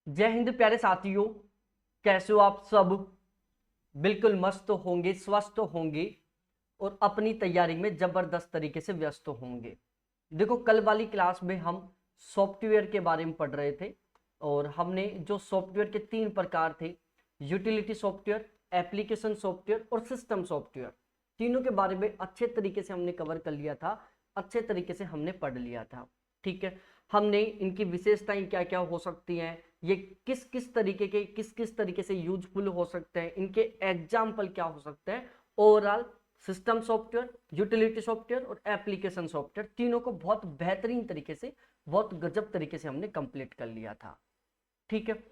जय हिंद प्यारे साथियों, कैसे हो आप सब। बिल्कुल मस्त होंगे, स्वस्थ होंगे और अपनी तैयारी में जबरदस्त तरीके से व्यस्त होंगे। देखो, कल वाली क्लास में हम सॉफ्टवेयर के बारे में पढ़ रहे थे और हमने जो सॉफ्टवेयर के 3 प्रकार थे, यूटिलिटी सॉफ्टवेयर, एप्लीकेशन सॉफ्टवेयर और सिस्टम सॉफ्टवेयर, तीनों के बारे में अच्छे तरीके से हमने कवर कर लिया था, अच्छे तरीके से हमने पढ़ लिया था। ठीक है, हमने इनकी विशेषताएं क्या क्या हो सकती हैं, ये किस किस तरीके से यूजफुल हो सकते हैं, इनके एग्जाम्पल क्या हो सकते हैं, overall system software, utility software और एप्लीकेशन सॉफ्टवेयर तीनों को बहुत बेहतरीन तरीके से, बहुत गजब तरीके से हमने कंप्लीट कर लिया था। ठीक है,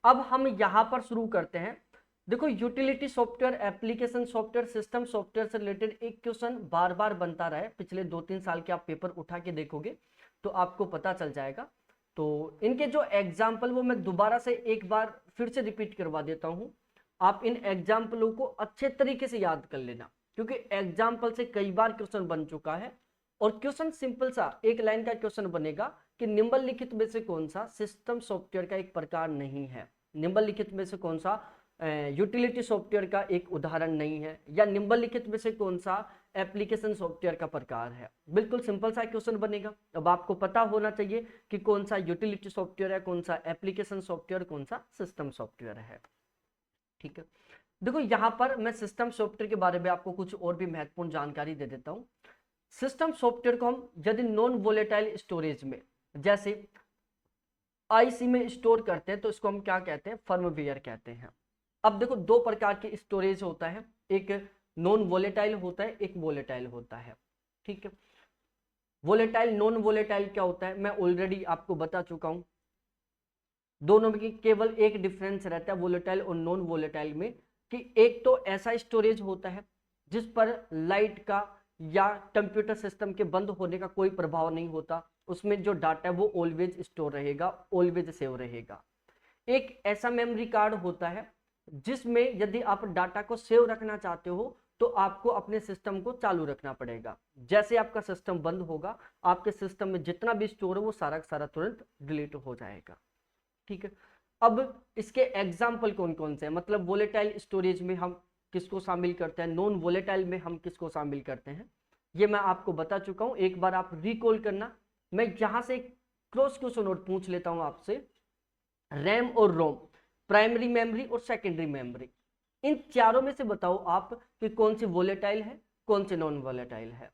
अब हम यहां पर शुरू करते हैं। देखो, utility software, application software, system software से रिलेटेड एक क्वेश्चन बार बार बनता रहा है। पिछले 2-3 साल के आप पेपर उठा के देखोगे तो आपको पता चल जाएगा। तो इनके जो एग्जाम्पल वो मैं दोबारा से एक बार फिर से रिपीट करवा देता हूं। आप इन एग्जाम्पलों को अच्छे तरीके से याद कर लेना, क्योंकि एग्जाम्पल से कई बार क्वेश्चन बन चुका है। और क्वेश्चन सिंपल सा एक लाइन का क्वेश्चन बनेगा कि निम्नलिखित में से कौन सा सिस्टम सॉफ्टवेयर का एक प्रकार नहीं है, निम्नलिखित में से कौन सा यूटिलिटी सॉफ्टवेयर का एक उदाहरण नहीं है, या निम्नलिखित में से कौन सा एप्लीकेशन सॉफ्टवेयर का प्रकार है। बिल्कुल सिंपल सा क्वेश्चन बनेगा। अब आपको पता होना चाहिए कि कौन सा यूटिलिटी सॉफ्टवेयर है, कौन सा एप्लीकेशन सॉफ्टवेयर, कौन सा सिस्टम सॉफ्टवेयर है। ठीक है, देखो यहां पर मैं सिस्टम सॉफ्टवेयर के बारे में आपको कुछ और भी महत्वपूर्ण जानकारी दे देता हूं। सिस्टम सॉफ्टवेयर को हम यदि नॉन वोलेटाइल स्टोरेज में, जैसे आईसी में स्टोर करते हैं, तो इसको हम क्या कहते हैं, फर्मवेयर कहते हैं। अब देखो, 2 प्रकार के स्टोरेज होता है, एक नॉन वोलेटाइल होता है, एक वोलेटाइल होता है। ठीक है, वोलेटाइल नॉन वोलेटाइल क्या होता है मैं ऑलरेडी आपको बता चुका हूं। दोनों में केवल एक डिफरेंस रहता है वोलेटाइल और नॉन वोलेटाइल में, कि एक तो ऐसा स्टोरेज होता है जिस पर लाइट का या कंप्यूटर सिस्टम के बंद होने का कोई प्रभाव नहीं होता, उसमें जो डाटा है वो ऑलवेज स्टोर रहेगा, ऑलवेज सेव रहेगा। एक ऐसा मेमोरी कार्ड होता है जिसमें यदि आप डाटा को सेव रखना चाहते हो तो आपको अपने सिस्टम को चालू रखना पड़ेगा। जैसे आपका सिस्टम बंद होगा, आपके सिस्टम में जितना भी स्टोर है वो सारा सारा तुरंत डिलीट हो जाएगा। ठीक है, अब इसके एग्जाम्पल कौन कौन से हैं, मतलब वोलेटाइल स्टोरेज में हम किसको शामिल करते हैं, नॉन वोलेटाइल में हम किसको शामिल करते हैं, ये मैं आपको बता चुका हूं। एक बार आप रिकॉल करना। मैं यहां से क्रॉस क्वेश्चन और पूछ लेता हूं आपसे। रैम और रोम, प्राइमरी मेमोरी और सेकेंडरी मेमोरी, इन चारों में से बताओ आप कि कौन सी वोलेटाइल है, कौन सी नॉन वोलेटाइल है।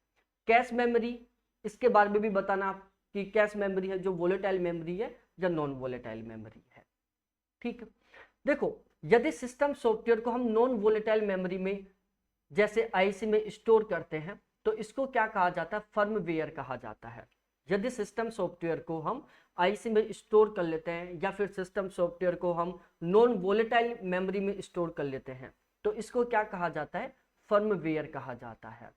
कैश मेमोरी, इसके बारे में भी बताना आप कि कैश मेमोरी है जो वोलेटाइल मेमोरी है या नॉन वोलेटाइल मेमोरी है। ठीक है, देखो, यदि सिस्टम सॉफ्टवेयर को हम नॉन वोलेटाइल मेमोरी में जैसे आईसी में स्टोर करते हैं तो इसको क्या कहा जाता है, फर्मवेयर कहा जाता है। यदि सिस्टम सॉफ्टवेयर को हम आईसी में स्टोर कर लेते हैं या फिर सिस्टम सॉफ्टवेयर को हम नॉन वोलेटाइल मेमोरी में स्टोर कर लेते हैं तो इसको क्या कहा जाता है, फर्मवेयर कहा जाता है।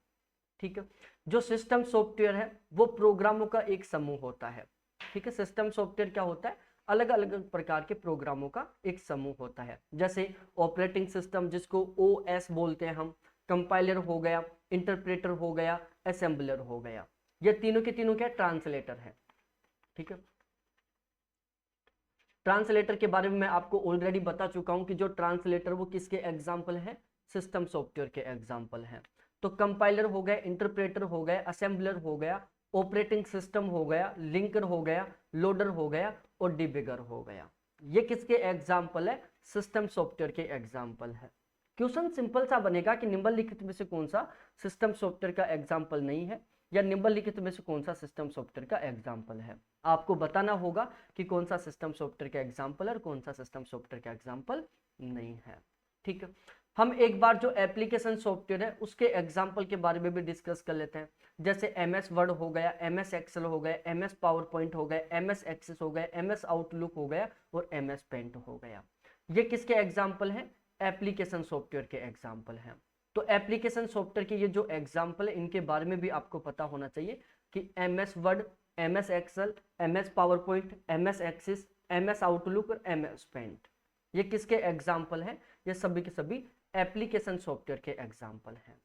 ठीक है, जो सिस्टम सॉफ्टवेयर है वो प्रोग्रामों का एक समूह होता है। ठीक है, सिस्टम सॉफ्टवेयर क्या होता है, अलग अलग प्रकार के प्रोग्रामों का एक समूह होता है। जैसे ऑपरेटिंग सिस्टम जिसको ओएस बोलते हैं हम, कंपाइलर हो गया, इंटरप्रेटर हो गया, असेंबलर हो गया, ये तीनों के तीनों क्या ट्रांसलेटर है। ठीक है, ट्रांसलेटर के बारे में मैं आपको ऑलरेडी बता चुका हूं कि जो ट्रांसलेटर वो किसके एग्जाम्पल है, सिस्टम सॉफ्टवेयर के एग्जाम्पल है। तो कंपाइलर हो गया, इंटरप्रेटर हो गया, असेंबलर हो गया, ऑपरेटिंग सिस्टम हो गया, लिंकर हो गया, लोडर हो गया और डिबगर हो गया। ये किसके एग्जाम्पल है, सिस्टम सॉफ्टवेयर के एग्जाम्पल है। क्वेश्चन सिंपल सा बनेगा कि निम्नलिखित में से कौन सा सिस्टम सॉफ्टवेयर का एग्जाम्पल नहीं है, या निम्नलिखित में से कौन सा सिस्टम सॉफ्टवेयर का एग्जाम्पल है। आपको बताना होगा कि कौन सा सिस्टम सॉफ्टवेयर का एग्जाम्पल है और कौन सा सिस्टम सॉफ्टवेयर का एग्जाम्पल नहीं है। ठीक है, हम एक बार जो एप्लीकेशन सॉफ्टवेयर है उसके एग्जाम्पल के बारे में भी डिस्कस कर लेते हैं। जैसे MS वर्ड हो गया, MS एक्सेल हो गया, MS पावर पॉइंट हो गया, MS एक्सेस हो गया, MS आउटलुक हो गया और MS पेंट हो गया। ये किसके एग्जाम्पल हैं, एप्लीकेशन सॉफ्टवेयर के एग्जाम्पल हैं। तो एप्लीकेशन सॉफ्टवेयर के ये जो एग्जाम्पल है इनके बारे में भी आपको पता होना चाहिए कि MS Word, MS Excel, MS PowerPoint, MS Access, MS Outlook और MS पेंट, ये किसके एग्जाम्पल हैं, ये सभी के सभी एप्लीकेशन सॉफ्टवेयर के एग्जाम्पल हैं।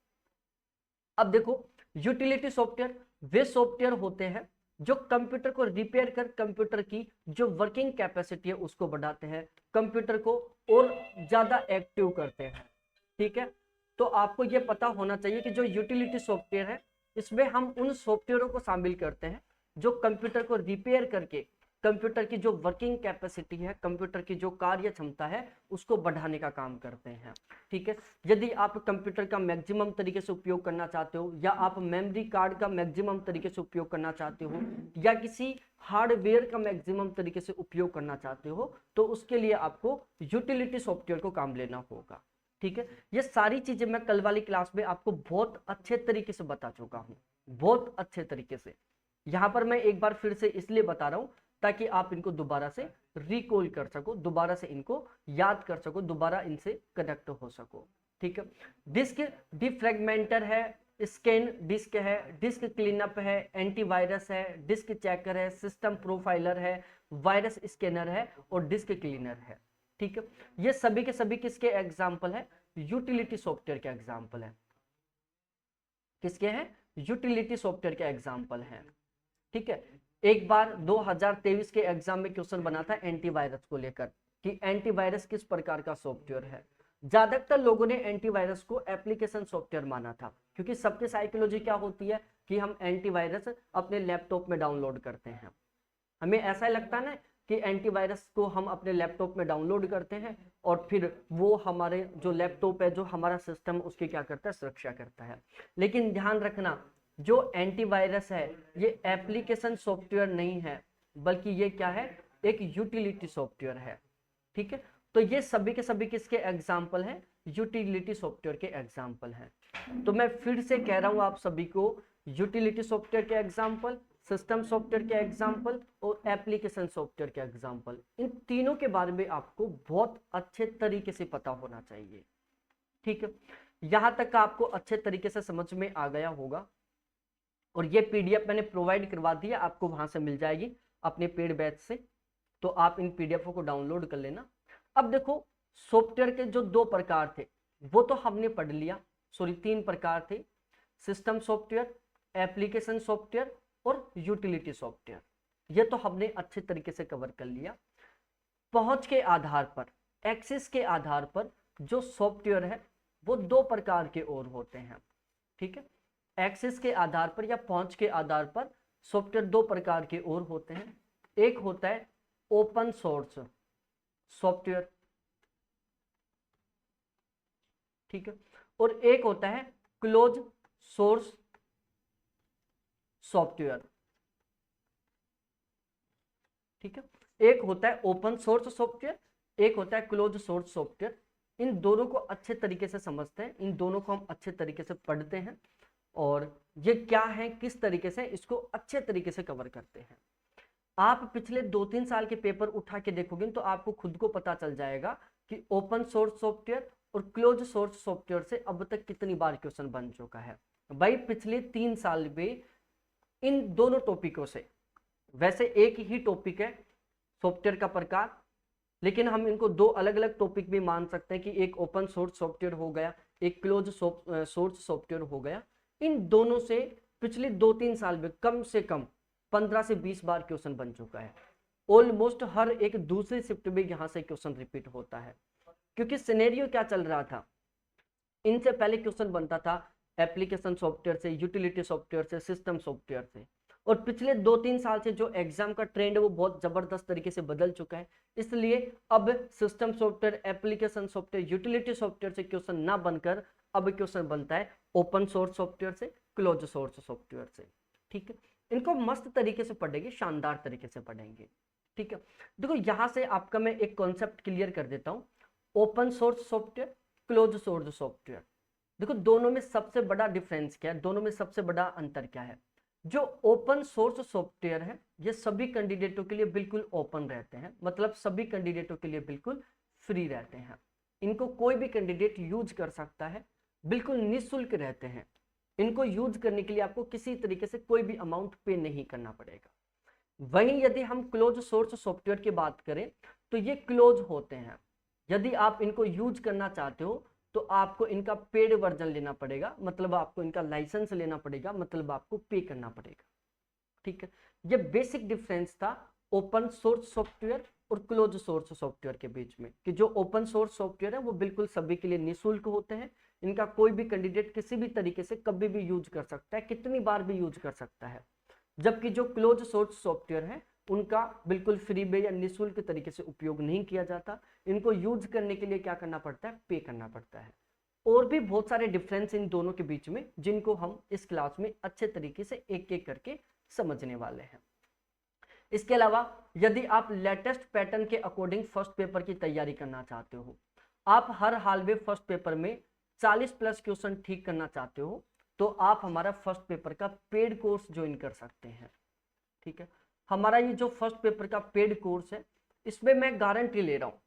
अब देखो, यूटिलिटी सॉफ्टवेयर वे सॉफ्टवेयर होते हैं जो कंप्यूटर को रिपेयर कर कंप्यूटर की जो वर्किंग कैपेसिटी है उसको बढ़ाते हैं, कंप्यूटर को और ज्यादा एक्टिव करते हैं। ठीक है, तो आपको ये पता होना चाहिए कि जो यूटिलिटी सॉफ्टवेयर है इसमें हम उन सॉफ्टवेयरों को शामिल करते हैं जो कंप्यूटर को रिपेयर करके कंप्यूटर की जो वर्किंग कैपेसिटी है, कंप्यूटर की जो कार्य क्षमता है उसको बढ़ाने का काम करते हैं। ठीक है, यदि आप कंप्यूटर का मैक्सिमम तरीके से उपयोग करना चाहते हो, या आप मेमोरी कार्ड का मैक्सिमम तरीके से उपयोग करना चाहते हो, या किसी हार्डवेयर का मैक्सिमम तरीके से उपयोग करना चाहते हो, तो उसके लिए आपको यूटिलिटी सॉफ्टवेयर को काम लेना होगा। ठीक है, ये सारी चीजें मैं कल वाली क्लास में आपको बहुत अच्छे तरीके से बता चुका हूँ, बहुत अच्छे तरीके से। यहाँ पर मैं एक बार फिर से इसलिए बता रहा हूँ ताकि आप इनको दोबारा से रिकॉल कर सको, दोबारा से इनको याद कर सको, दोबारा इनसे कनेक्ट हो सको। ठीक है, डिस्क डिफ्रेगमेंटर है, स्कैन डिस्क है, डिस्क क्लीनअप है, एंटीवायरस है, डिस्क चेकर है, सिस्टम प्रोफाइलर है, वायरस स्कैनर है और डिस्क क्लीनर है। ठीक है, ये सभी के सभी किसके एग्जाम्पल है? यूटिलिटी सॉफ्टवेयर के एग्जाम्पल है। किसके हैं? यूटिलिटी सॉफ्टवेयर के एग्जाम्पल हैं। ठीक है, एक बार 2023 के एग्जाम में क्वेश्चन बना था एंटीवायरस को लेकर कि एंटीवायरस किस प्रकार का सॉफ्टवेयर है। ज्यादातर लोगों ने एंटीवायरस को एप्लीकेशन सॉफ्टवेयर माना था, क्योंकि सबकी साइकोलॉजी क्या होती है कि हम एंटीवायरस अपने लैपटॉप में डाउनलोड करते हैं। हमें ऐसा लगता है ना कि एंटीवायरस को हम अपने लैपटॉप में डाउनलोड करते हैं और फिर वो हमारे जो लैपटॉप है, जो हमारा सिस्टम, उसकी क्या करता है? सुरक्षा करता है। लेकिन ध्यान रखना, जो एंटीवायरस है ये एप्लीकेशन सॉफ्टवेयर नहीं है, बल्कि ये क्या है? एक यूटिलिटी सॉफ्टवेयर है। ठीक है, तो ये सभी के सभी किसके एग्जाम्पल हैं? यूटिलिटी सॉफ्टवेयर के एग्जाम्पल हैं। तो मैं फिर से कह रहा हूं आप सभी को, यूटिलिटी सॉफ्टवेयर के एग्जाम्पल, सिस्टम सॉफ्टवेयर के एग्जाम्पल और एप्लीकेशन सॉफ्टवेयर के एग्जाम्पल, इन तीनों के बारे में आपको बहुत अच्छे तरीके से पता होना चाहिए। ठीक है, यहां तक आपको अच्छे तरीके से समझ में आ गया होगा। और ये पीडीएफ मैंने प्रोवाइड करवा दिया, आपको वहां से मिल जाएगी अपने पेड बैच से, तो आप इन पीडीएफ को डाउनलोड कर लेना। अब देखो, सॉफ्टवेयर के जो दो प्रकार थे वो तो हमने पढ़ लिया, सॉरी 3 प्रकार थे, सिस्टम सॉफ्टवेयर, एप्लीकेशन सॉफ्टवेयर और यूटिलिटी सॉफ्टवेयर। ये तो हमने अच्छे तरीके से कवर कर लिया। पहुंच के आधार पर, एक्सेस के आधार पर जो सॉफ्टवेयर है वो 2 प्रकार के और होते हैं। ठीक है, एक्सेस के आधार पर या पहुंच के आधार पर सॉफ्टवेयर 2 प्रकार के और होते हैं। एक होता है ओपन सोर्स सॉफ्टवेयर, ठीक है, और एक होता है क्लोज सोर्स सॉफ्टवेयर। ठीक है, एक होता है ओपन सोर्स सॉफ्टवेयर, एक होता है क्लोज सोर्स सॉफ्टवेयर। इन दोनों को अच्छे तरीके से समझते हैं, इन दोनों को हम अच्छे तरीके से पढ़ते हैं, और ये क्या है, किस तरीके से इसको अच्छे तरीके से कवर करते हैं। आप पिछले 2-3 साल के पेपर उठा के देखोगे तो आपको खुद को पता चल जाएगा कि ओपन सोर्स सॉफ्टवेयर और क्लोज सोर्स सॉफ्टवेयर से अब तक कितनी बार क्वेश्चन बन चुका है। भाई पिछले 3 साल में इन दोनों टॉपिकों से, वैसे एक ही टॉपिक है सॉफ्टवेयर का प्रकार, लेकिन हम इनको 2 अलग अलग टॉपिक भी मान सकते हैं कि एक ओपन सोर्स सॉफ्टवेयर हो गया, एक क्लोज सोर्स सॉफ्टवेयर हो गया। इन दोनों से पिछले 2-3 साल में कम से कम 15 से 20 बार क्वेश्चन बन चुका है। ऑलमोस्ट हर एक दूसरी शिफ्ट में यहां से क्वेश्चन रिपीट होता है, क्योंकि सिनेरियो क्या चल रहा था, इनसे पहले क्वेश्चन बनता था एप्लीकेशन सॉफ्टवेयर से, यूटिलिटी सॉफ्टवेयर से, सिस्टम सॉफ्टवेयर से, और पिछले 2-3 साल से जो एग्जाम का ट्रेंड है वो बहुत जबरदस्त तरीके से बदल चुका है। इसलिए अब system software, application software, utility software से क्वेश्चन ना बनकर अब क्वेश्चन बनता है ओपन सोर्स सॉफ्टवेयर से, क्लोज सोर्स सॉफ्टवेयर से। ठीक है, इनको मस्त तरीके से पढ़ेंगे, शानदार तरीके से पढ़ेंगे। ठीक है, देखो यहां से आपका मैं एक कॉन्सेप्ट क्लियर कर देता हूं, open source software, close source software. देखो दोनों में सबसे बड़ा डिफरेंस क्या है, दोनों में सबसे बड़ा अंतर क्या है। जो ओपन सोर्स सॉफ्टवेयर है ये सभी कैंडिडेटों के लिए बिल्कुल ओपन रहते हैं, मतलब सभी कैंडिडेटों के लिए बिल्कुल फ्री रहते हैं, इनको कोई भी कैंडिडेट यूज कर सकता है, बिल्कुल निःशुल्क रहते हैं। इनको यूज करने के लिए आपको किसी तरीके से कोई भी अमाउंट पे नहीं करना पड़ेगा। वहीं यदि हम क्लोज सोर्स सॉफ्टवेयर की बात करें तो ये क्लोज होते हैं, यदि आप इनको यूज करना चाहते हो तो आपको इनका पेड वर्जन लेना पड़ेगा, मतलब आपको इनका लाइसेंस लेना पड़ेगा, मतलब आपको पे करना पड़ेगा। ठीक है, ये बेसिक डिफरेंस था ओपन सोर्स सॉफ्टवेयर और क्लोज सोर्स सॉफ्टवेयर के बीच में, कि जो ओपन सोर्स सॉफ्टवेयर है वो बिल्कुल सभी के लिए निःशुल्क होते हैं, इनका कोई भी कैंडिडेट किसी भी तरीके से कभी भी यूज कर सकता है, कितनी बार भी यूज कर सकता है। जबकि जो क्लोज सोर्स सॉफ्टवेयर है उनका बिल्कुल फ्री में या निःशुल्क तरीके से उपयोग नहीं किया जाता, इनको यूज करने के लिए क्या करना पड़ता है, पे करना पड़ता है। और भी बहुत सारे डिफरेंस इन दोनों के बीच में, जिनको हम इस क्लास में अच्छे तरीके से एक एक करके समझने वाले हैं। इसके अलावा यदि आप लेटेस्ट पैटर्न के अकॉर्डिंग फर्स्ट पेपर की तैयारी करना चाहते हो, आप हर हाल में फर्स्ट पेपर में 40+ क्वेश्चन ठीक करना चाहते हो, तो आप हमारा फर्स्ट पेपर का पेड कोर्स ज्वाइन कर सकते हैं। ठीक है, हमारा ये जो फर्स्ट पेपर का पेड कोर्स है, इसमें मैं गारंटी ले रहा हूं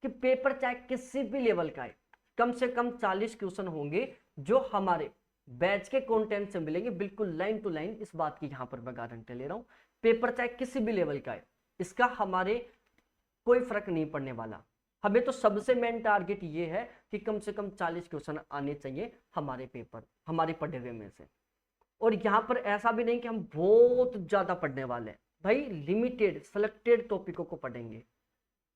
कि पेपर चाहे किसी भी लेवल का है, कम से कम 40 क्वेश्चन होंगे जो हमारे बैच के कंटेंट से मिलेंगे, बिल्कुल लाइन टू लाइन। इस बात की यहां पर मैं गारंटी ले रहा हूं, पेपर चाहे किसी भी लेवल का है, इसका हमारे कोई फर्क नहीं पड़ने वाला। हमें तो सबसे मेन टारगेट ये है कि कम से कम 40 क्वेश्चन आने चाहिए हमारे पेपर, हमारे पढ़े हुए में से। और यहाँ पर ऐसा भी नहीं कि हम बहुत ज्यादा पढ़ने वाले हैं, भाई लिमिटेड सेलेक्टेड टॉपिकों को पढ़ेंगे।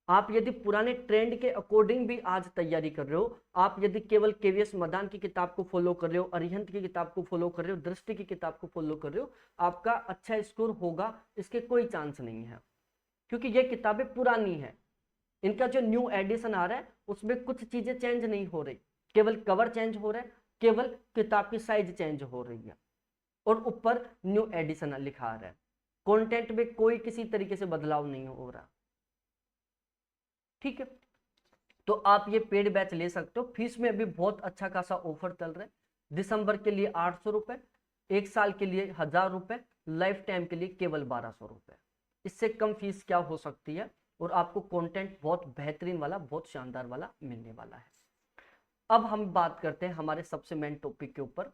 आप यदि पुराने ट्रेंड के अकॉर्डिंग भी आज तैयारी कर रहे हो, आप यदि केवल केवीएस मदान की किताब को फॉलो कर रहे हो, अरिहंत की किताब को फॉलो कर रहे हो, दृष्टि की किताब को फॉलो कर रहे हो, आपका अच्छा स्कोर होगा, इसके कोई चांस नहीं है। क्योंकि ये किताबें पुरानी है, इनका जो न्यू एडिशन आ रहा है उसमें कुछ चीजें चेंज नहीं हो रही, केवल कवर चेंज हो रहा है, केवल किताब की साइज चेंज हो रही है, और ऊपर न्यू एडिशन लिखा आ रहा है। कंटेंट में कोई किसी तरीके से बदलाव नहीं हो रहा। ठीक है, तो आप ये पेड बैच ले सकते हो। फीस में अभी बहुत अच्छा खासा ऑफर चल रहा है। दिसंबर के लिए 800 रुपए, एक साल के लिए 1000 रुपए, लाइफ टाइम के लिए केवल 1200 रुपए। इससे कम फीस क्या हो सकती है, और आपको कंटेंट बहुत बेहतरीन वाला, बहुत शानदार वाला मिलने वाला है। अब हम बात करते हैं हमारे सबसे मेन टॉपिक के ऊपर।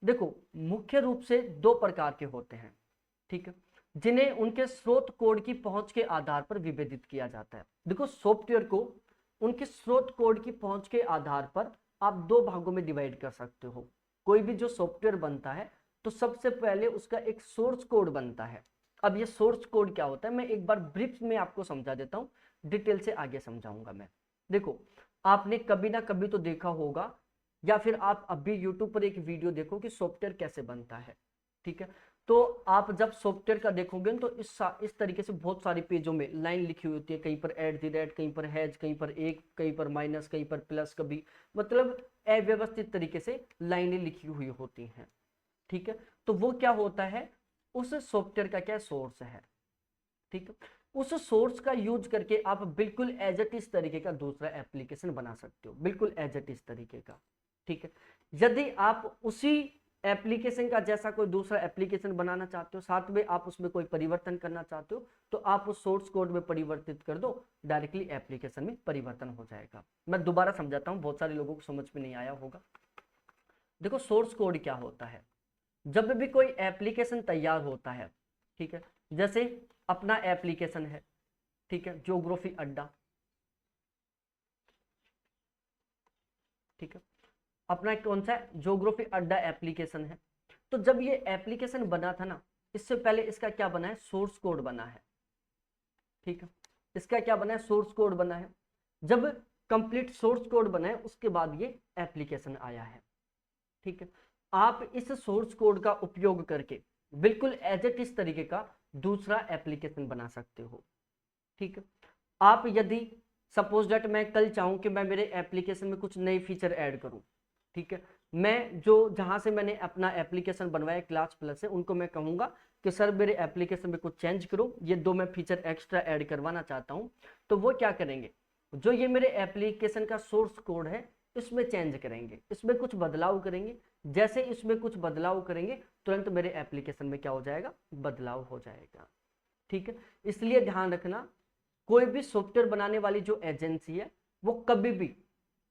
देखो, मुख्य रूप से 2 प्रकार के होते हैं, ठीक है, जिन्हें उनके स्रोत कोड की पहुंच के आधार पर विभेदित किया जाता है। देखो, सॉफ्टवेयर को उनके स्रोत कोड की पहुंच के आधार पर आप 2 भागों में डिवाइड कर सकते हो। कोई भी जो सॉफ्टवेयर बनता है तो सबसे पहले उसका एक सोर्स कोड बनता है। अब ये सोर्स कोड क्या होता है, मैं एक बार ब्रीफ में आपको समझा देता हूँ, डिटेल से आगे समझाऊंगा मैं। देखो, आपने कभी ना कभी तो देखा होगा, या फिर आप अभी यूट्यूब पर एक वीडियो देखो कि सॉफ्टवेयर कैसे बनता है। ठीक है, तो आप जब सॉफ्टवेयर का देखोगे तो इस तरीके से बहुत सारे पेजों में लाइन लिखी हुई होती है, कहीं पर @ कहीं पर हैज, कहीं पर एक, कहीं पर माइनस, कहीं पर प्लस, कभी मतलब अव्यवस्थित तरीके से लाइनें लिखी हुई होती हैं। ठीक है, तो वो क्या होता है, उस सॉफ्टवेयर का क्या सोर्स है। ठीक है, उस सोर्स का यूज करके आप बिल्कुल एज इट इज तरीके का दूसरा एप्लीकेशन बना सकते हो, बिल्कुल एज इट इज तरीके का। ठीक है, यदि आप उसी एप्लीकेशन का जैसा कोई दूसरा एप्लीकेशन बनाना चाहते हो, साथ में आप उसमें कोई परिवर्तन करना चाहते हो, तो आप उस सोर्स कोड में परिवर्तित कर दो, डायरेक्टली एप्लीकेशन में परिवर्तन हो जाएगा। मैं दोबारा समझाता हूं, बहुत सारे लोगों को समझ में नहीं आया होगा। देखो, सोर्स कोड क्या होता है, जब भी कोई एप्लीकेशन तैयार होता है, ठीक है, जैसे अपना एप्लीकेशन है, ठीक है, ज्योग्राफी अड्डा, ठीक है, अपना कौन सा ज्योग्राफी अड्डा एप्लीकेशन है। तो जब ये एप्लीकेशन बना था ना, इससे पहले इसका क्या बना है, सोर्स कोड बना है। ठीक है, इसका क्या बना है, सोर्स कोड बना है। जब कंप्लीट सोर्स कोड बना है उसके बाद ये एप्लीकेशन आया है। ठीक है, आप इस सोर्स कोड का उपयोग करके बिल्कुल एज इट इज तरीके का दूसरा एप्लीकेशन बना सकते हो। ठीक है, आप यदि सपोज दैट मैं कल चाहूं कि मैं मेरे एप्लीकेशन में कुछ नए फीचर ऐड करूं, ठीक है, मैं जो जहां से मैंने अपना एप्लीकेशन बनवाया क्लास प्लस से, उनको मैं कहूंगा कि सर मेरे एप्लीकेशन में कुछ चेंज करो, ये 2 मैं फीचर एक्स्ट्रा ऐड करवाना चाहता हूं। तो वो क्या करेंगे, जो ये मेरे एप्लीकेशन का सोर्स कोड है इसमें चेंज करेंगे, इसमें कुछ बदलाव करेंगे। जैसे इसमें कुछ बदलाव करेंगे तुरंत मेरे एप्लीकेशन में क्या हो जाएगा, बदलाव हो जाएगा। ठीक है, इसलिए ध्यान रखना, कोई भी सॉफ्टवेयर बनाने वाली जो एजेंसी है वो कभी भी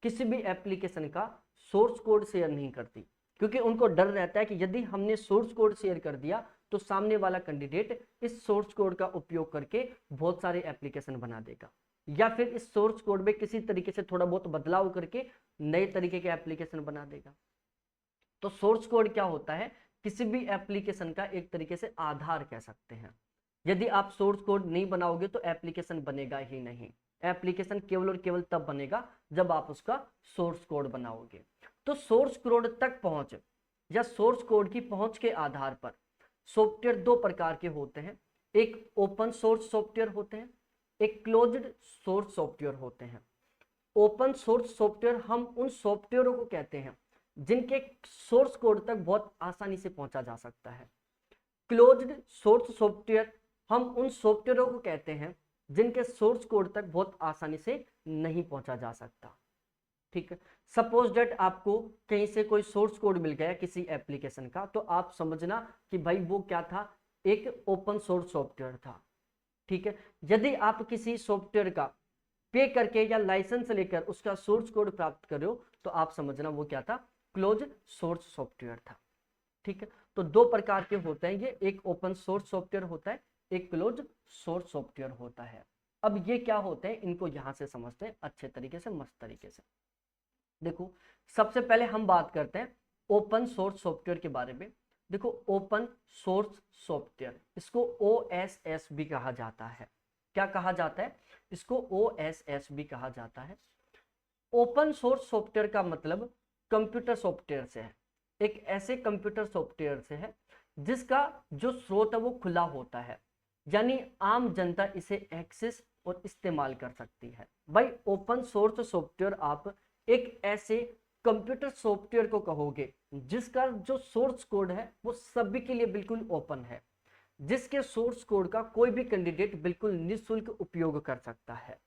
किसी भी एप्लीकेशन का सोर्स कोड शेयर नहीं करती, क्योंकि उनको डर रहता है कि यदि हमने सोर्स कोड शेयर कर दिया तो सामने वाला कैंडिडेट इस सोर्स कोड का उपयोग करके बहुत सारे एप्लीकेशन बना देगा, या फिर इस सोर्स कोड में किसी तरीके से थोड़ा बहुत बदलाव करके नए तरीके के एप्लीकेशन बना देगा। तो सोर्स कोड क्या होता है किसी भी एप्लीकेशन का एक तरीके से आधार कह सकते हैं। यदि आप सोर्स कोड नहीं बनाओगे तो एप्लीकेशन बनेगा ही नहीं। एप्लीकेशन केवल और केवल तब बनेगा जब आप उसका सोर्स कोड बनाओगे। तो सोर्स कोड तक पहुंच या सोर्स कोड की पहुंच के आधार पर सॉफ्टवेयर दो प्रकार के होते हैं। एक ओपन सोर्स सॉफ्टवेयर होते हैं, एक क्लोज्ड सोर्स सॉफ्टवेयर होते हैं। ओपन सोर्स सॉफ्टवेयर हम उन सॉफ्टवेयरों को कहते हैं जिनके सोर्स कोड तक बहुत आसानी से पहुंचा जा सकता है। क्लोज्ड सोर्स सॉफ्टवेयर हम उन सॉफ्टवेयरों को कहते हैं जिनके सोर्स कोड तक बहुत आसानी से नहीं पहुंचा जा सकता। ठीक है, सपोज डेट आपको कहीं से कोई सोर्स कोड मिल गया किसी एप्लीकेशन का, तो आप समझना कि भाई वो क्या था, एक ओपन सोर्स सॉफ्टवेयर था। ठीक है, यदि आप किसी सॉफ्टवेयर का पे करके या लाइसेंस लेकर उसका सोर्स कोड प्राप्त कर रहे हो तो आप समझना वो क्या था, क्लोज सोर्स सॉफ्टवेयर था। ठीक है, तो दो प्रकार के होते हैं ये, एक ओपन सोर्स सॉफ्टवेयर होता है, एक क्लोज सोर्स सॉफ्टवेयर होता है। अब ये क्या होते हैं इनको यहां से समझते हैं अच्छे तरीके से, मस्त तरीके से। देखो, सबसे पहले हम बात करते हैं ओपन सोर्स सॉफ्टवेयर के बारे में। देखो, ओपन सोर्स सॉफ्टवेयर, इसको OSS भी कहा जाता है। क्या कहा जाता है, इसको OSS भी कहा जाता है। ओपन सोर्स सॉफ्टवेयर का मतलब कंप्यूटर सॉफ्टवेयर से है, एक ऐसे कंप्यूटर सॉफ्टवेयर से है जिसका जो स्रोत है वो खुला होता है, यानी आम जनता इसे एक्सेस और इस्तेमाल कर सकती है। भाई ओपन सोर्स सॉफ्टवेयर आप एक ऐसे कंप्यूटर सॉफ्टवेयर को कहोगे जिसका जो सोर्स कोड है वो सभी के लिए बिल्कुल ओपन है, जिसके सोर्स कोड का कोई भी कैंडिडेट बिल्कुल निःशुल्क उपयोग कर सकता है।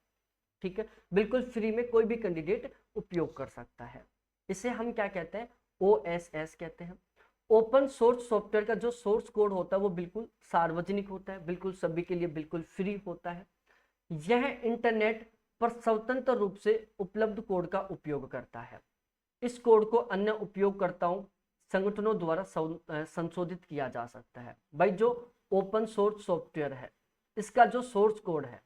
ठीक है, बिल्कुल फ्री में कोई भी कैंडिडेट उपयोग कर सकता है। इसे हम क्या कहते हैं, OSS कहते हैं। ओपन सोर्स सॉफ्टवेयर का जो सोर्स कोड होता है वो बिल्कुल सार्वजनिक होता है, बिल्कुल सभी के लिए बिल्कुल फ्री होता है। यह इंटरनेट पर स्वतंत्र रूप से उपलब्ध कोड का उपयोग करता है। इस कोड को अन्य उपयोगकर्ताओं संगठनों द्वारा संशोधित किया जा सकता है। भाई जो ओपन सोर्स सॉफ्टवेयर है इसका जो सोर्स कोड है,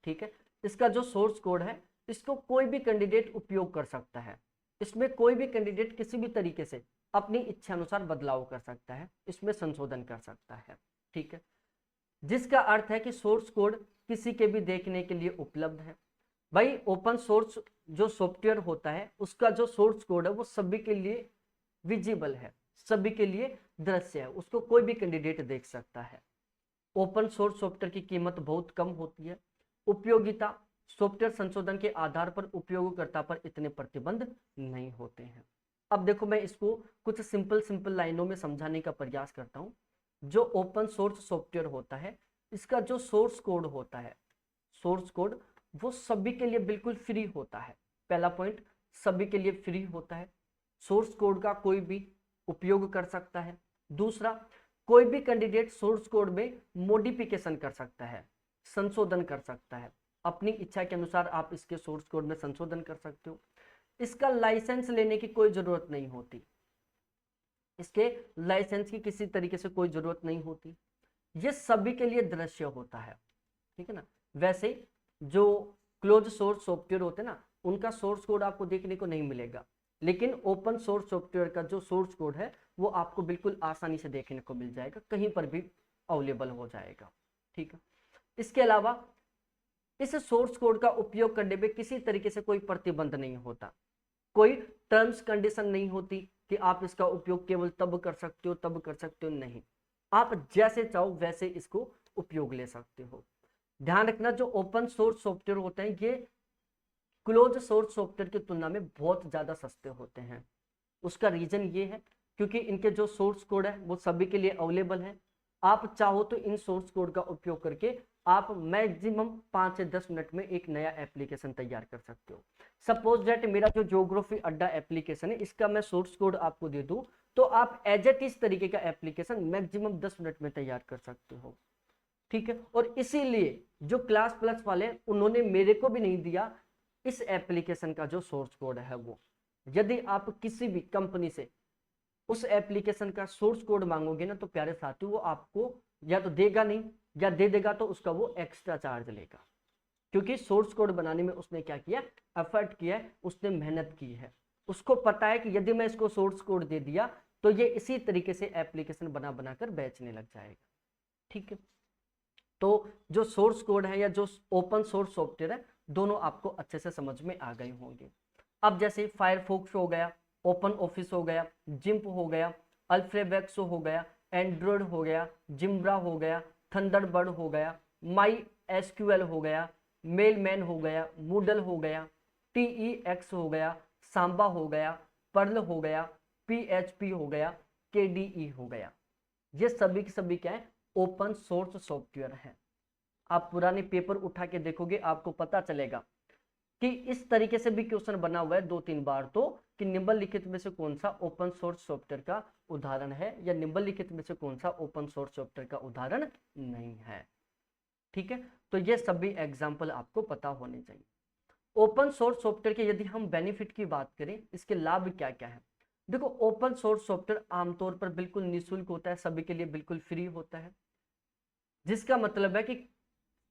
ठीक है, इसका जो सोर्स कोड है इसको कोई भी कैंडिडेट उपयोग कर सकता है। इसमें कोई भी कैंडिडेट किसी भी तरीके से अपनी इच्छा अनुसार बदलाव कर सकता है, इसमें संशोधन कर सकता है। ठीक है, जिसका अर्थ है कि सोर्स कोड किसी के भी देखने के लिए उपलब्ध है। भाई ओपन सोर्स जो सॉफ्टवेयर होता है उसका जो सोर्स कोड है वो सभी के लिए विजिबल है, सभी के लिए दृश्य है, उसको कोई भी कैंडिडेट देख सकता है। ओपन सोर्स सॉफ्टवेयर की कीमत बहुत कम होती है। उपयोगिता, सॉफ्टवेयर संशोधन के आधार पर उपयोगकर्ता पर इतने प्रतिबंध नहीं होते हैं। अब देखो मैं इसको कुछ सिंपल लाइनों में समझाने का प्रयास करता हूँ। जो ओपन सोर्स सॉफ्टवेयर होता है इसका जो सोर्स कोड होता है, सोर्स कोड वो सभी के लिए बिल्कुल फ्री होता है। पहला पॉइंट, सभी के लिए फ्री होता है, सोर्स कोड का कोई भी उपयोग कर सकता है। दूसरा, कोई भी कैंडिडेट सोर्स कोड में मॉडिफिकेशन कर सकता है, संशोधन कर सकता है, अपनी इच्छा के अनुसार आप इसके सोर्स कोड में संशोधन कर सकते हो। इसका लाइसेंस लेने की कोई जरूरत नहीं होती, इसके लाइसेंस की किसी तरीके से कोई जरूरत नहीं होती, ये सभी के लिए दृश्य होता है। ठीक है ना, वैसे जो क्लोज सोर्स सॉफ्टवेयर होते हैं ना उनका सोर्स कोड आपको देखने को नहीं मिलेगा, लेकिन ओपन सोर्स सॉफ्टवेयर का जो सोर्स कोड है वो आपको बिल्कुल आसानी से देखने को मिल जाएगा, कहीं पर भी अवेलेबल हो जाएगा। ठीक है, इसके अलावा इस सोर्स कोड का उपयोग करने में किसी तरीके से कोई प्रतिबंध नहीं होता, कोई टर्म्स कंडीशन नहीं होती कि आप इसका उपयोग केवल तब कर सकते हो तब कर सकते हो, नहीं, आप जैसे चाहो वैसे इसको उपयोग ले सकते हो। ध्यान रखना जो ओपन सोर्स सॉफ्टवेयर होते हैं ये क्लोज सोर्स सॉफ्टवेयर की तुलना में बहुत ज्यादा सस्ते होते हैं। उसका रीजन ये है क्योंकि इनके जो सोर्स कोड है वो सभी के लिए अवेलेबल है। आप चाहो तो इन सोर्स कोड का उपयोग करके आप मैक्सिमम 5 से 10 मिनट में एक नया एप्लीकेशन तैयार कर सकते हो। सपोज दैट मेरा जो ज्योग्राफी अड्डा एप्लीकेशन है इसका मैं सोर्स कोड आपको दे दूं तो आप एज इट इस तरीके का एप्लीकेशन मैक्सिमम 10 मिनट में तैयार कर सकते हो। ठीक है, और इसीलिए जो क्लास प्लस वाले उन्होंने मेरे को भी नहीं दिया इस एप्लीकेशन का जो सोर्स कोड है वो। यदि आप किसी भी कंपनी से उस एप्लीकेशन का सोर्स कोड मांगोगे ना तो प्यारे साथी वो आपको या तो देगा नहीं, या दे देगा तो उसका वो एक्स्ट्रा चार्ज लेगा, क्योंकि सोर्स कोड बनाने में उसने क्या किया, एफर्ट किया है, उसने मेहनत की है, उसको पता है कि यदि मैं इसको सोर्स कोड दे दिया तो ये इसी तरीके से एप्लीकेशन बना बनाकर बेचने लग जाएगा। ठीक है, तो जो सोर्स कोड है या जो ओपन सोर्स सॉफ्टवेयर है, दोनों आपको अच्छे से समझ में आ गए होंगे। अब जैसे फायरफॉक्स हो गया, ओपन ऑफिस हो गया, जिम्प हो गया, अल्फ्रेवेक्स हो गया, एंड्रॉयड हो गया, जिम्ब्रा हो गया, थंडरबर्ड हो गया, माई एसक्यूएल हो गया, मेलमैन हो गया, मूडल हो गया, टीईएक्स हो गया, सांबा हो गया, पर्ल हो गया, पीएचपी हो गया, केडीई हो गया। ये सभी के सभी क्या है, ओपन सोर्स सॉफ्टवेयर है। आप पुराने पेपर उठा के देखोगे, आपको पता चलेगा कि इस तरीके से भी क्वेश्चन बना हुआ है 2-3 बार तो, कि निम्नलिखित में से कौन सा ओपन सोर्स सॉफ्टवेयर का उदाहरण है, या निम्नलिखित में से कौन सा ओपन सोर्स सॉफ्टवेयर का उदाहरण नहीं है। ठीक है, तो ये सभी एग्जाम्पल आपको पता होने चाहिए। ओपन सोर्स सॉफ्टवेयर के यदि हम बेनिफिट की बात करें, इसके लाभ क्या क्या है। देखो, ओपन सोर्स सॉफ्टवेयर आमतौर पर बिल्कुल निःशुल्क होता है, सभी के लिए बिल्कुल फ्री होता है, जिसका मतलब है कि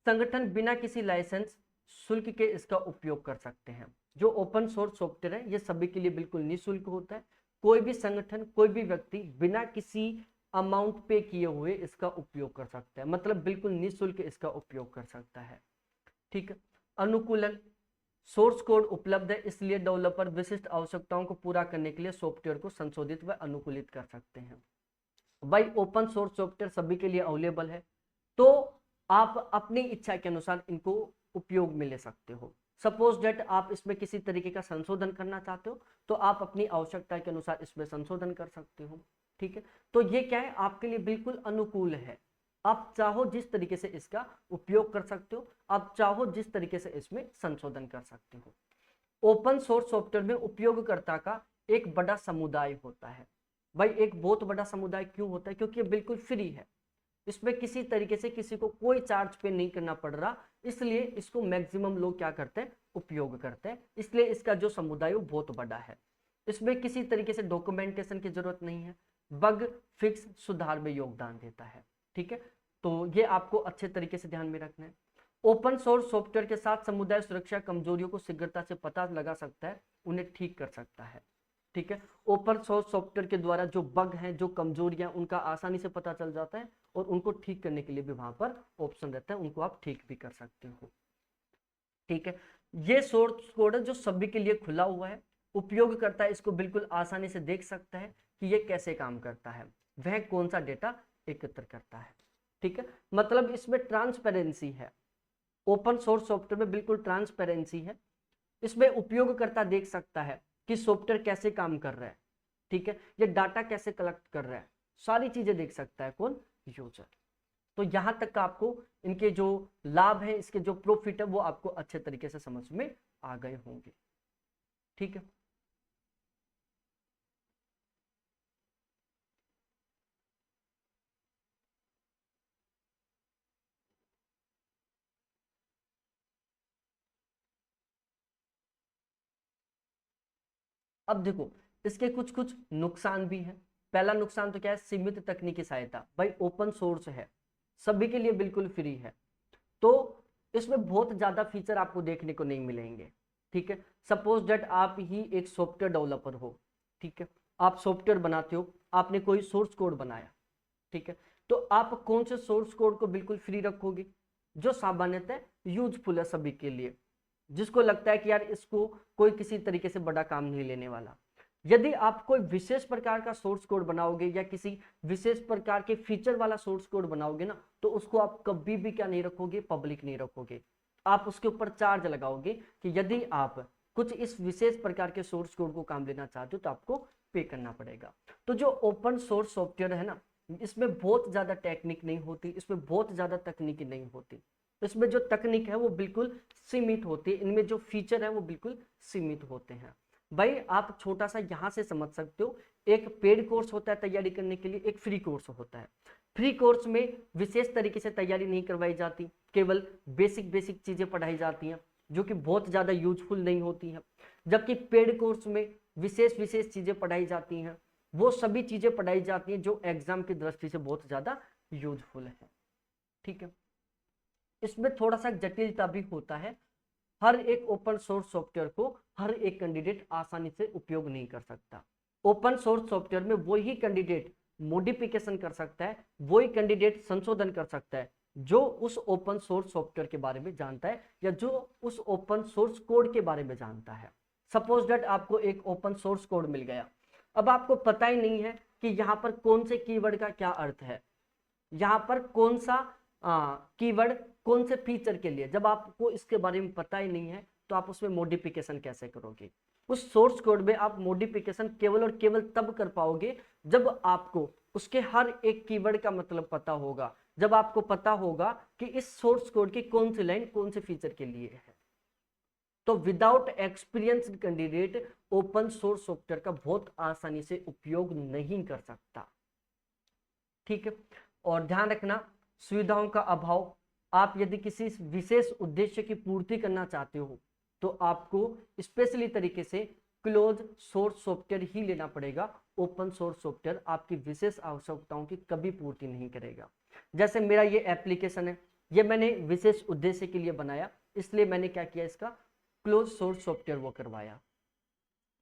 संगठन बिना किसी लाइसेंस शुल्क के इसका उपयोग कर सकते हैं। जो ओपन सोर्स सॉफ्टवेयर है, ये सभी के लिए बिल्कुल निःशुल्क होता है। कोई भी संगठन, कोई भी व्यक्ति बिना किसी अमाउंट पे किए हुए इसका उपयोग कर सकता है, मतलब बिल्कुल निःशुल्क इसका उपयोग कर सकता है। ठीक है, अनुकूलन, सोर्स कोड उपलब्ध है, इसलिए डेवलपर विशिष्ट आवश्यकताओं को पूरा करने के लिए सॉफ्टवेयर को संशोधित व अनुकूलित कर सकते हैं। भाई ओपन सोर्स सॉफ्टवेयर सभी के लिए अवेलेबल है, तो आप अपनी इच्छा के अनुसार इनको उपयोग में ले सकते हो। सपोज डेट आप इसमें किसी तरीके का संशोधन करना चाहते हो, तो आप अपनी आवश्यकता के अनुसार इसमें संशोधन कर सकते हो। ठीक है, तो ये क्या है, आपके लिए बिल्कुल अनुकूल है। आप चाहो जिस तरीके से इसका उपयोग कर सकते हो, आप चाहो जिस तरीके से इसमें संशोधन कर सकते हो। ओपन सोर्स सॉफ्टवेयर में उपयोगकर्ता का एक बड़ा समुदाय होता है। भाई एक बहुत बड़ा समुदाय क्यों होता है, क्योंकि ये बिल्कुल फ्री है, इसमें किसी तरीके से किसी को कोई चार्ज पे नहीं करना पड़ रहा, इसलिए इसको मैक्सिमम लोग क्या करते हैं, उपयोग करते हैं, इसलिए इसका जो समुदाय वो बहुत बड़ा है। इसमें किसी तरीके से डॉक्यूमेंटेशन की जरूरत नहीं है, बग फिक्स सुधार में योगदान देता है। ठीक है, तो ये आपको अच्छे तरीके से ध्यान में रखना है। ओपन सोर्स सॉफ्टवेयर के साथ समुदाय सुरक्षा कमजोरियों को शीघ्रता से पता लगा सकता है, उन्हें ठीक कर सकता है। ठीक है, ओपन सोर्स सॉफ्टवेयर के द्वारा जो बग हैं, जो कमजोरियां, उनका आसानी से पता चल जाता है, और उनको ठीक करने के लिए भी वहां पर ऑप्शन रहता है, उनको आप ठीक भी कर सकते हो। ठीक है, ये सोर्स कोड है जो सभी के लिए खुला हुआ है, उपयोगकर्ता इसको बिल्कुल आसानी से देख सकता है कि ये कैसे काम करता है, वह कौन सा डेटा एकत्र करता है। ठीक है, मतलब इसमें ट्रांसपेरेंसी है, ओपन सोर्स सॉफ्टवेयर में बिल्कुल ट्रांसपेरेंसी है, इसमें उपयोगकर्ता देख सकता है कि सॉफ्टवेयर कैसे काम कर रहा है। ठीक है, ये डाटा कैसे कलेक्ट कर रहा है, सारी चीजें देख सकता है कौन, यूजर। तो यहां तक का आपको इनके जो लाभ है, इसके जो प्रॉफिट है, वो आपको अच्छे तरीके से समझ में आ गए होंगे। ठीक है, अब देखो इसके कुछ कुछ नुकसान भी हैं। पहला नुकसान तो क्या है, सीमित तकनीकी सहायता। भाई ओपन सोर्स है, सभी के लिए बिल्कुल फ्री है, तो इसमें बहुत ज्यादा फीचर आपको देखने को नहीं मिलेंगे। ठीक है, सपोज दैट आप ही एक सॉफ्टवेयर डेवलपर हो, ठीक है, आप सॉफ्टवेयर बनाते हो, आपने कोई सोर्स कोड बनाया, ठीक है, तो आप कौन से सोर्स कोड को बिल्कुल फ्री रखोगे, जो सामान्यतः यूजफुल है सभी के लिए, जिसको लगता है कि यार इसको कोई किसी तरीके से बड़ा काम नहीं लेने वाला। यदि आप कोई विशेष प्रकार का सोर्स कोड बनाओगे या किसी विशेष प्रकार के फीचर वाला सोर्स कोड बनाओगे ना, तो उसको आप कभी भी क्या नहीं रखोगे, पब्लिक नहीं रखोगे, आप उसके ऊपर चार्ज लगाओगे कि यदि आप कुछ इस विशेष प्रकार के सोर्स कोड को काम लेना चाहते हो तो आपको पे करना पड़ेगा। तो जो ओपन सोर्स सॉफ्टवेयर है ना, इसमें बहुत ज्यादा टेक्निक नहीं होती, इसमें बहुत ज्यादा तकनीकी नहीं होती, इसमें जो तकनीक है वो बिल्कुल सीमित होती है, इनमें जो फीचर है वो बिल्कुल सीमित होते हैं। भाई आप छोटा सा यहां से समझ सकते हो, एक पेड कोर्स होता है तैयारी करने के लिए, एक फ्री कोर्स होता है। फ्री कोर्स में विशेष तरीके से तैयारी नहीं करवाई जाती, केवल बेसिक बेसिक चीजें पढ़ाई जाती हैं जो कि बहुत ज्यादा यूजफुल नहीं होती हैं, जबकि पेड कोर्स में विशेष विशेष चीजें पढ़ाई जाती हैं, वो सभी चीजें पढ़ाई जाती हैं जो एग्जाम की दृष्टि से बहुत ज्यादा यूजफुल है। ठीक है, इसमें थोड़ा सा जटिलता भी होता है, हर एक ओपन सोर्स सॉफ्टवेयर को हर एक कैंडिडेट आसानी से उपयोग नहीं कर सकता। ओपन सोर्स सॉफ्टवेयर में वही कैंडिडेट मॉडिफिकेशन कर सकता है, वही कैंडिडेट संशोधन कर सकता है जो उस ओपन सोर्स सॉफ्टवेयर के बारे में जानता है या जो उस ओपन सोर्स कोड के बारे में जानता है। सपोज दैट आपको एक ओपन सोर्स कोड मिल गया, अब आपको पता ही नहीं है कि यहाँ पर कौन से कीवर्ड का क्या अर्थ है, यहाँ पर कौन सा कीवर्ड कौन से फीचर के लिए, जब आपको इसके बारे में पता ही नहीं है तो आप उसमें मॉडिफिकेशन कैसे करोगे। उस सोर्स कोड में आप मॉडिफिकेशन केवल और केवल तब कर पाओगे जब आपको उसके हर एक कीवर्ड का मतलब पता होगा, जब आपको पता होगा कि इस सोर्स कोड की कौन सी लाइन कौन से फीचर के लिए है। तो without experienced candidate open source software का बहुत आसानी से उपयोग नहीं कर सकता, ठीक है। और ध्यान रखना, सुविधाओं का अभाव, आप यदि किसी विशेष उद्देश्य की पूर्ति करना चाहते हो तो आपको स्पेशली तरीके से क्लोज सोर्स सॉफ्टवेयर ही लेना पड़ेगा। ओपन सोर्स सॉफ्टवेयर आपकी विशेष आवश्यकताओं की कभी पूर्ति नहीं करेगा। जैसे मेरा ये एप्लीकेशन है, ये मैंने विशेष उद्देश्य के लिए बनाया, इसलिए मैंने क्या किया, इसका क्लोज सोर्स सॉफ्टवेयर वो करवाया,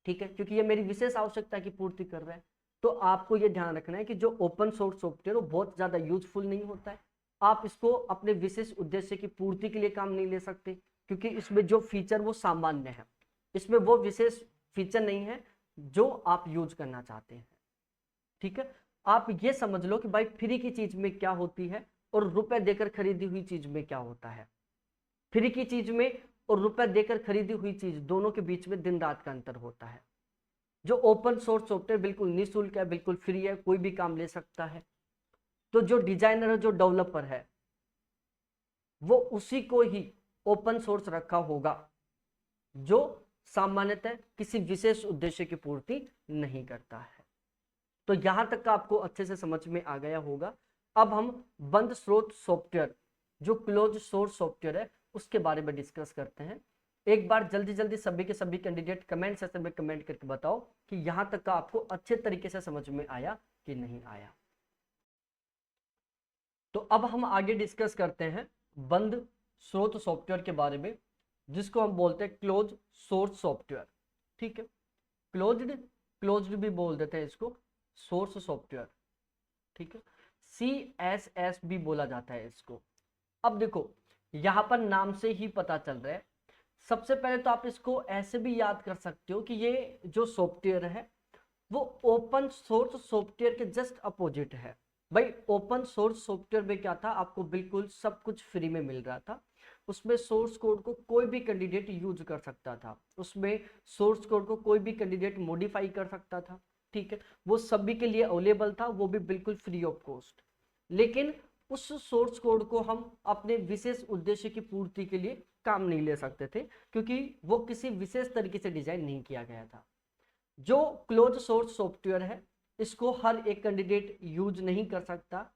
ठीक है, क्योंकि ये मेरी विशेष आवश्यकता की पूर्ति कर रहा है। तो आपको ये ध्यान रखना है कि जो ओपन सोर्स सॉफ्टवेयर वो बहुत ज्यादा यूजफुल नहीं होता है, आप इसको अपने विशेष उद्देश्य की पूर्ति के लिए काम नहीं ले सकते, क्योंकि इसमें जो फीचर वो सामान्य है, इसमें वो विशेष फीचर नहीं है जो आप यूज करना चाहते हैं, ठीक है। आप ये समझ लो कि भाई फ्री की चीज में क्या होती है और रुपए देकर खरीदी हुई चीज में क्या होता है। फ्री की चीज में और रुपए देकर खरीदी हुई चीज दोनों के बीच में दिन रात का अंतर होता है। जो ओपन सोर्स सॉफ्टवेयर बिल्कुल निःशुल्क है, बिल्कुल फ्री है, कोई भी काम ले सकता है। तो जो डिजाइनर है, जो डेवलपर है, वो उसी को ही ओपन सोर्स रखा होगा जो सामान्यतः किसी विशेष उद्देश्य की पूर्ति नहीं करता है। तो यहां तक का आपको अच्छे से समझ में आ गया होगा। अब हम बंद स्रोत सॉफ्टवेयर, जो क्लोज सोर्स सॉफ्टवेयर है, उसके बारे में डिस्कस करते हैं। एक बार जल्दी जल्दी सभी के सभी कैंडिडेट कमेंट सेक्शन में कमेंट करके बताओ कि यहां तक का आपको अच्छे तरीके से समझ में आया कि नहीं आया। तो अब हम आगे डिस्कस करते हैं बंद स्रोत सॉफ्टवेयर के बारे में, जिसको हम बोलते हैं क्लोज सोर्स सॉफ्टवेयर, ठीक है। क्लोज्ड भी बोल देते हैं इसको, सोर्स सॉफ्टवेयर, ठीक है। CSS भी बोला जाता है इसको। अब देखो, यहां पर नाम से ही पता चल रहा है। सबसे पहले तो आप इसको ऐसे भी याद कर सकते हो कि ये जो सॉफ्टवेयर है वो ओपन सोर्स सॉफ्टवेयर के जस्ट अपोजिट है। भाई ओपन सोर्स सॉफ्टवेयर में क्या था, आपको बिल्कुल सब कुछ फ्री में मिल रहा था। उसमें सोर्स कोड को कोई भी कैंडिडेट यूज कर सकता था, उसमें सोर्स कोड को कोई भी कैंडिडेट मॉडिफाई कर सकता था, ठीक है। वो सभी के लिए अवेलेबल था, वो भी बिल्कुल फ्री ऑफ कॉस्ट। लेकिन उस सोर्स कोड को हम अपने विशेष उद्देश्य की पूर्ति के लिए काम नहीं ले सकते थे, क्योंकि वो किसी विशेष तरीके से डिजाइन नहीं किया गया था। जो क्लोज सोर्स सॉफ्टवेयर है, इसको हर एक कैंडिडेट यूज नहीं कर सकता।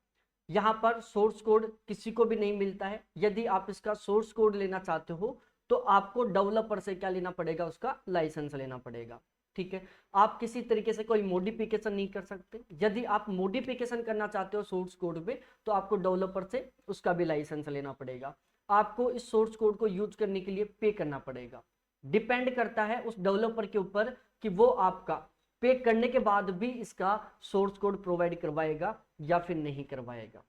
यहाँ पर सोर्स कोड किसी को भी नहीं मिलता है। यदि आप इसका सोर्स कोड लेना चाहते हो तो आपको डेवलपर से क्या लेना पड़ेगा, उसका लाइसेंस लेना पड़ेगा, ठीक है। आप किसी तरीके से कोई मॉडिफिकेशन नहीं कर सकते। यदि आप मॉडिफिकेशन करना चाहते हो सोर्स कोड में तो आपको डेवलपर से उसका भी लाइसेंस लेना पड़ेगा। आपको इस सोर्स कोड को यूज करने के लिए पे करना पड़ेगा। डिपेंड करता है उस डेवलपर के ऊपर कि वो आपका पे करने के बाद भी इसका सोर्स कोड प्रोवाइड करवाएगा या फिर नहीं करवाएगा।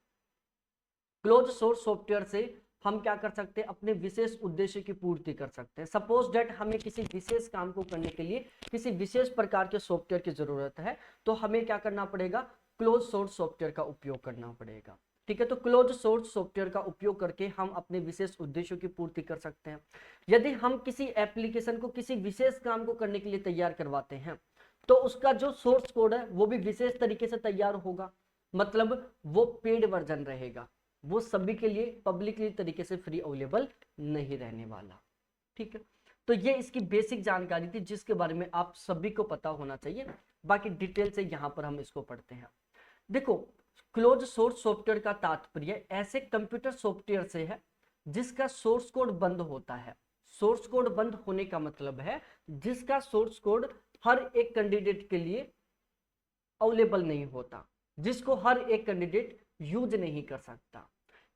क्लोज सोर्स सॉफ्टवेयर से हम क्या कर सकते हैं, अपने विशेष उद्देश्य की पूर्ति कर सकते हैं। सपोज दैट हमें किसी विशेष काम को करने के लिए किसी विशेष प्रकार के सॉफ्टवेयर की जरूरत है, तो हमें क्या करना पड़ेगा, क्लोज सोर्स सॉफ्टवेयर का उपयोग करना पड़ेगा, ठीक है। तो क्लोज सोर्स सॉफ्टवेयर का उपयोग करके हम अपने विशेष उद्देश्यों की पूर्ति कर सकते हैं। यदि हम किसी एप्लीकेशन को किसी विशेष काम को करने के लिए तैयार करवाते हैं तो उसका जो सोर्स कोड है वो भी विशेष तरीके से तैयार होगा, मतलब वो पेड वर्जन रहेगा, वो सभी के लिए पब्लिकली तरीके से फ्री अवेलेबल नहीं रहने वाला, ठीक है। तो ये इसकी बेसिक जानकारी थी जिसके बारे में आप सभी को पता होना चाहिए। बाकी डिटेल से यहां पर हम इसको पढ़ते हैं। देखो, क्लोज सोर्स सॉफ्टवेयर का तात्पर्य ऐसे कंप्यूटर सॉफ्टवेयर से है जिसका सोर्स कोड बंद होता है। सोर्स कोड बंद होने का मतलब है जिसका सोर्स कोड हर एक कैंडिडेट के लिए अवेलेबल नहीं होता, जिसको हर एक कैंडिडेट यूज नहीं कर सकता,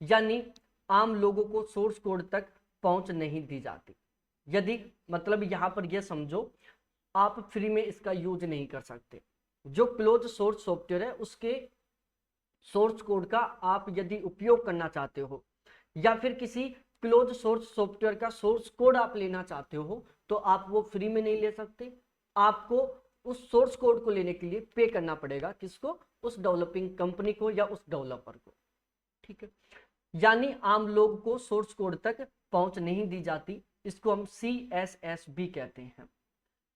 यानी आम लोगों को सोर्स कोड तक पहुंच नहीं दी जाती। यदि मतलब यहां पर यह समझो आप फ्री में इसका यूज नहीं कर सकते, जो क्लोज सोर्स सॉफ्टवेयर है उसके सोर्स कोड का आप यदि उपयोग करना चाहते हो या फिर किसी क्लोज सोर्स सॉफ्टवेयर का सोर्स कोड आप लेना चाहते हो तो आप वो फ्री में नहीं ले सकते। आपको उस सोर्स कोड को लेने के लिए पे करना पड़ेगा। किसको? उस डेवलपिंग कंपनी को या उस डेवलपर को। ठीक है, यानी आम लोग को सोर्स कोड तक पहुंच नहीं दी जाती। इसको हम CSS भी कहते हैं।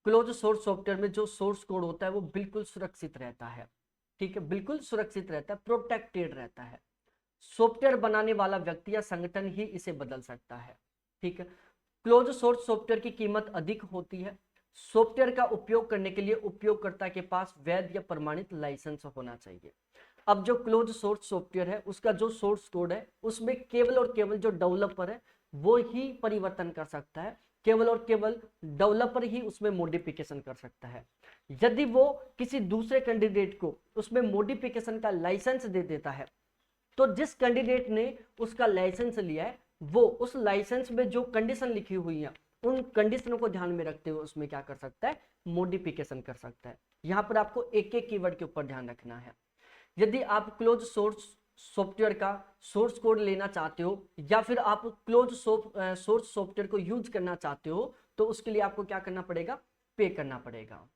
क्लोज सोर्स सॉफ्टवेयर में जो सोर्स कोड होता है वो बिल्कुल सुरक्षित रहता है। ठीक है, बिल्कुल सुरक्षित रहता है, प्रोटेक्टेड रहता है। सॉफ्टवेयर बनाने वाला व्यक्ति या संगठन ही इसे बदल सकता है। ठीक है, क्लोज सोर्स सॉफ्टवेयर की कीमत अधिक होती है। सॉफ्टवेयर का उपयोग करने के लिए उपयोगकर्ता के पास वैध या प्रमाणित लाइसेंस होना चाहिए। अब जो क्लोज सोर्स सॉफ्टवेयर है उसका जो सोर्स कोड है उसमें केवल और केवल जो डेवलपर है वो ही परिवर्तन कर सकता है। केवल और केवल डेवलपर ही उसमें मॉडिफिकेशन कर सकता है। यदि वो किसी दूसरे कैंडिडेट को उसमें मॉडिफिकेशन का लाइसेंस दे देता है तो जिस कैंडिडेट ने उसका लाइसेंस लिया है वो उस लाइसेंस में जो कंडीशन लिखी हुई है उन कंडीशनों को ध्यान में रखते हुए उसमें क्या कर सकता है? मॉडिफिकेशन कर सकता है। यहां पर आपको एक एक कीवर्ड के ऊपर ध्यान रखना है। यदि आप क्लोज सोर्स सॉफ्टवेयर का सोर्स कोड लेना चाहते हो या फिर आप क्लोज सोर्स सॉफ्टवेयर को यूज करना चाहते हो तो उसके लिए आपको क्या करना पड़ेगा? पे करना पड़ेगा।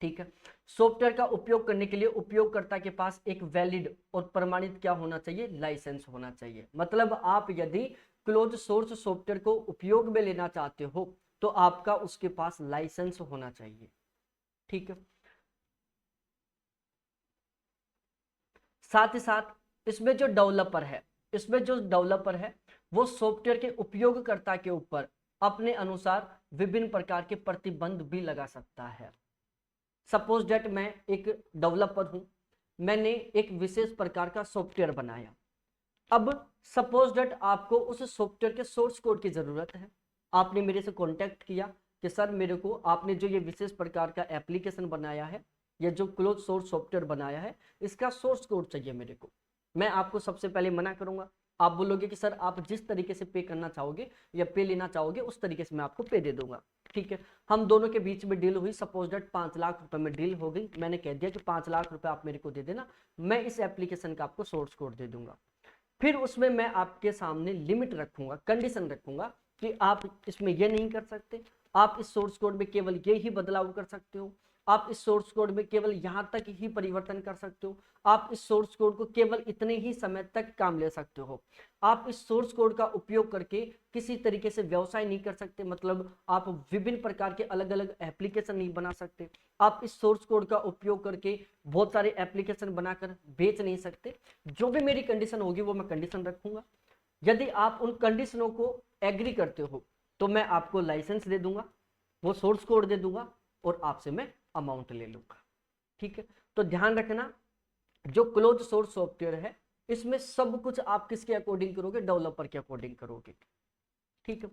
ठीक है, सॉफ्टवेयर का उपयोग करने के लिए उपयोगकर्ता के पास एक वैलिड और प्रमाणित क्या होना चाहिए? लाइसेंस होना चाहिए। मतलब आप यदि क्लोज सोर्स सॉफ्टवेयर को उपयोग में लेना चाहते हो तो आपका उसके पास लाइसेंस होना चाहिए। ठीक है, साथ ही साथ इसमें जो डेवलपर है वो सॉफ्टवेयर के उपयोगकर्ता के ऊपर अपने अनुसार विभिन्न प्रकार के प्रतिबंध भी लगा सकता है। सपोज डेट मैं एक डेवलपर हूं, मैंने एक विशेष प्रकार का सॉफ्टवेयर बनाया। अब सपोज डेट आपको उस सॉफ्टवेयर के सोर्स कोड की जरूरत है। आपने मेरे से कांटेक्ट किया कि सर मेरे को आपने जो ये विशेष प्रकार का एप्लीकेशन बनाया है, ये जो क्लोज सोर्स सॉफ्टवेयर बनाया है, इसका सोर्स कोड चाहिए मेरे को। मैं आपको सबसे पहले मना करूंगा। आप बोलोगे कि सर आप जिस तरीके से पे करना चाहोगे या पे लेना चाहोगे उस तरीके से मैं आपको पे दे दूंगा। ठीक है, हम दोनों के बीच में डील हुई। सपोज डेट 5 लाख रुपए में डील हो गई। मैंने कह दिया कि 5 लाख रुपए आप मेरे को दे देना, मैं इस एप्लीकेशन का आपको सोर्स कोड दे दूंगा। फिर उसमें मैं आपके सामने लिमिट रखूंगा, कंडीशन रखूंगा कि आप इसमें ये नहीं कर सकते, आप इस सोर्स कोड में केवल ये ही बदलाव कर सकते हो, आप इस सोर्स कोड में केवल यहां तक ही परिवर्तन कर सकते हो, आप इस सोर्स कोड को केवल इतने ही समय तक काम ले सकते हो, आप इस सोर्स कोड का उपयोग करके किसी तरीके से व्यवसाय नहीं कर सकते। मतलब आप विभिन्न प्रकार के अलग अलग एप्लीकेशन नहीं बना सकते, आप इस सोर्स कोड का उपयोग करके बहुत सारे एप्लीकेशन बनाकर बेच नहीं सकते। जो भी मेरी कंडीशन होगी वो मैं कंडीशन रखूंगा। यदि आप उन कंडीशनों को एग्री करते हो तो मैं आपको लाइसेंस दे दूंगा, वो सोर्स कोड दे दूंगा और आपसे मैं अमाउंट ले लूंगा। ठीक है, तो ध्यान रखना जो क्लोज सोर्स सॉफ्टवेयर है इसमें सब कुछ आप किसके अकॉर्डिंग करोगे? डेवलपर के अकॉर्डिंग करोगे। ठीक है,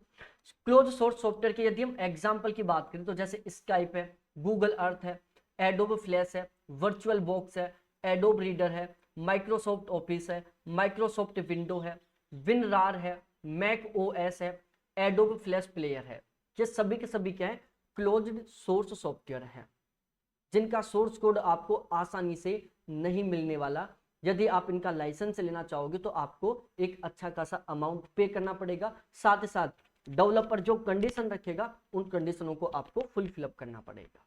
क्लोज सोर्स सॉफ्टवेयर के यदि हम एग्जांपल की बात करें तो जैसे स्काइप है, गूगल अर्थ है, एडोब फ्लैश है, वर्चुअल बॉक्स है, एडोब रीडर है, माइक्रोसॉफ्ट ऑफिस है, माइक्रोसॉफ्ट विंडो है, विनरार है, मैक ओएस है, एडोब फ्लैश प्लेयर है। ये सभी के सभी क्या है? क्लोज्ड सोर्स सॉफ्टवेयर है जिनका सोर्स कोड आपको आसानी से नहीं मिलने वाला। यदि आप इनका लाइसेंस लेना चाहोगे तो आपको एक अच्छा खासा अमाउंट पे करना पड़ेगा। साथ ही साथ डेवलपर जो कंडीशन रखेगा उन कंडीशनों को आपको फुलफिल करना पड़ेगा।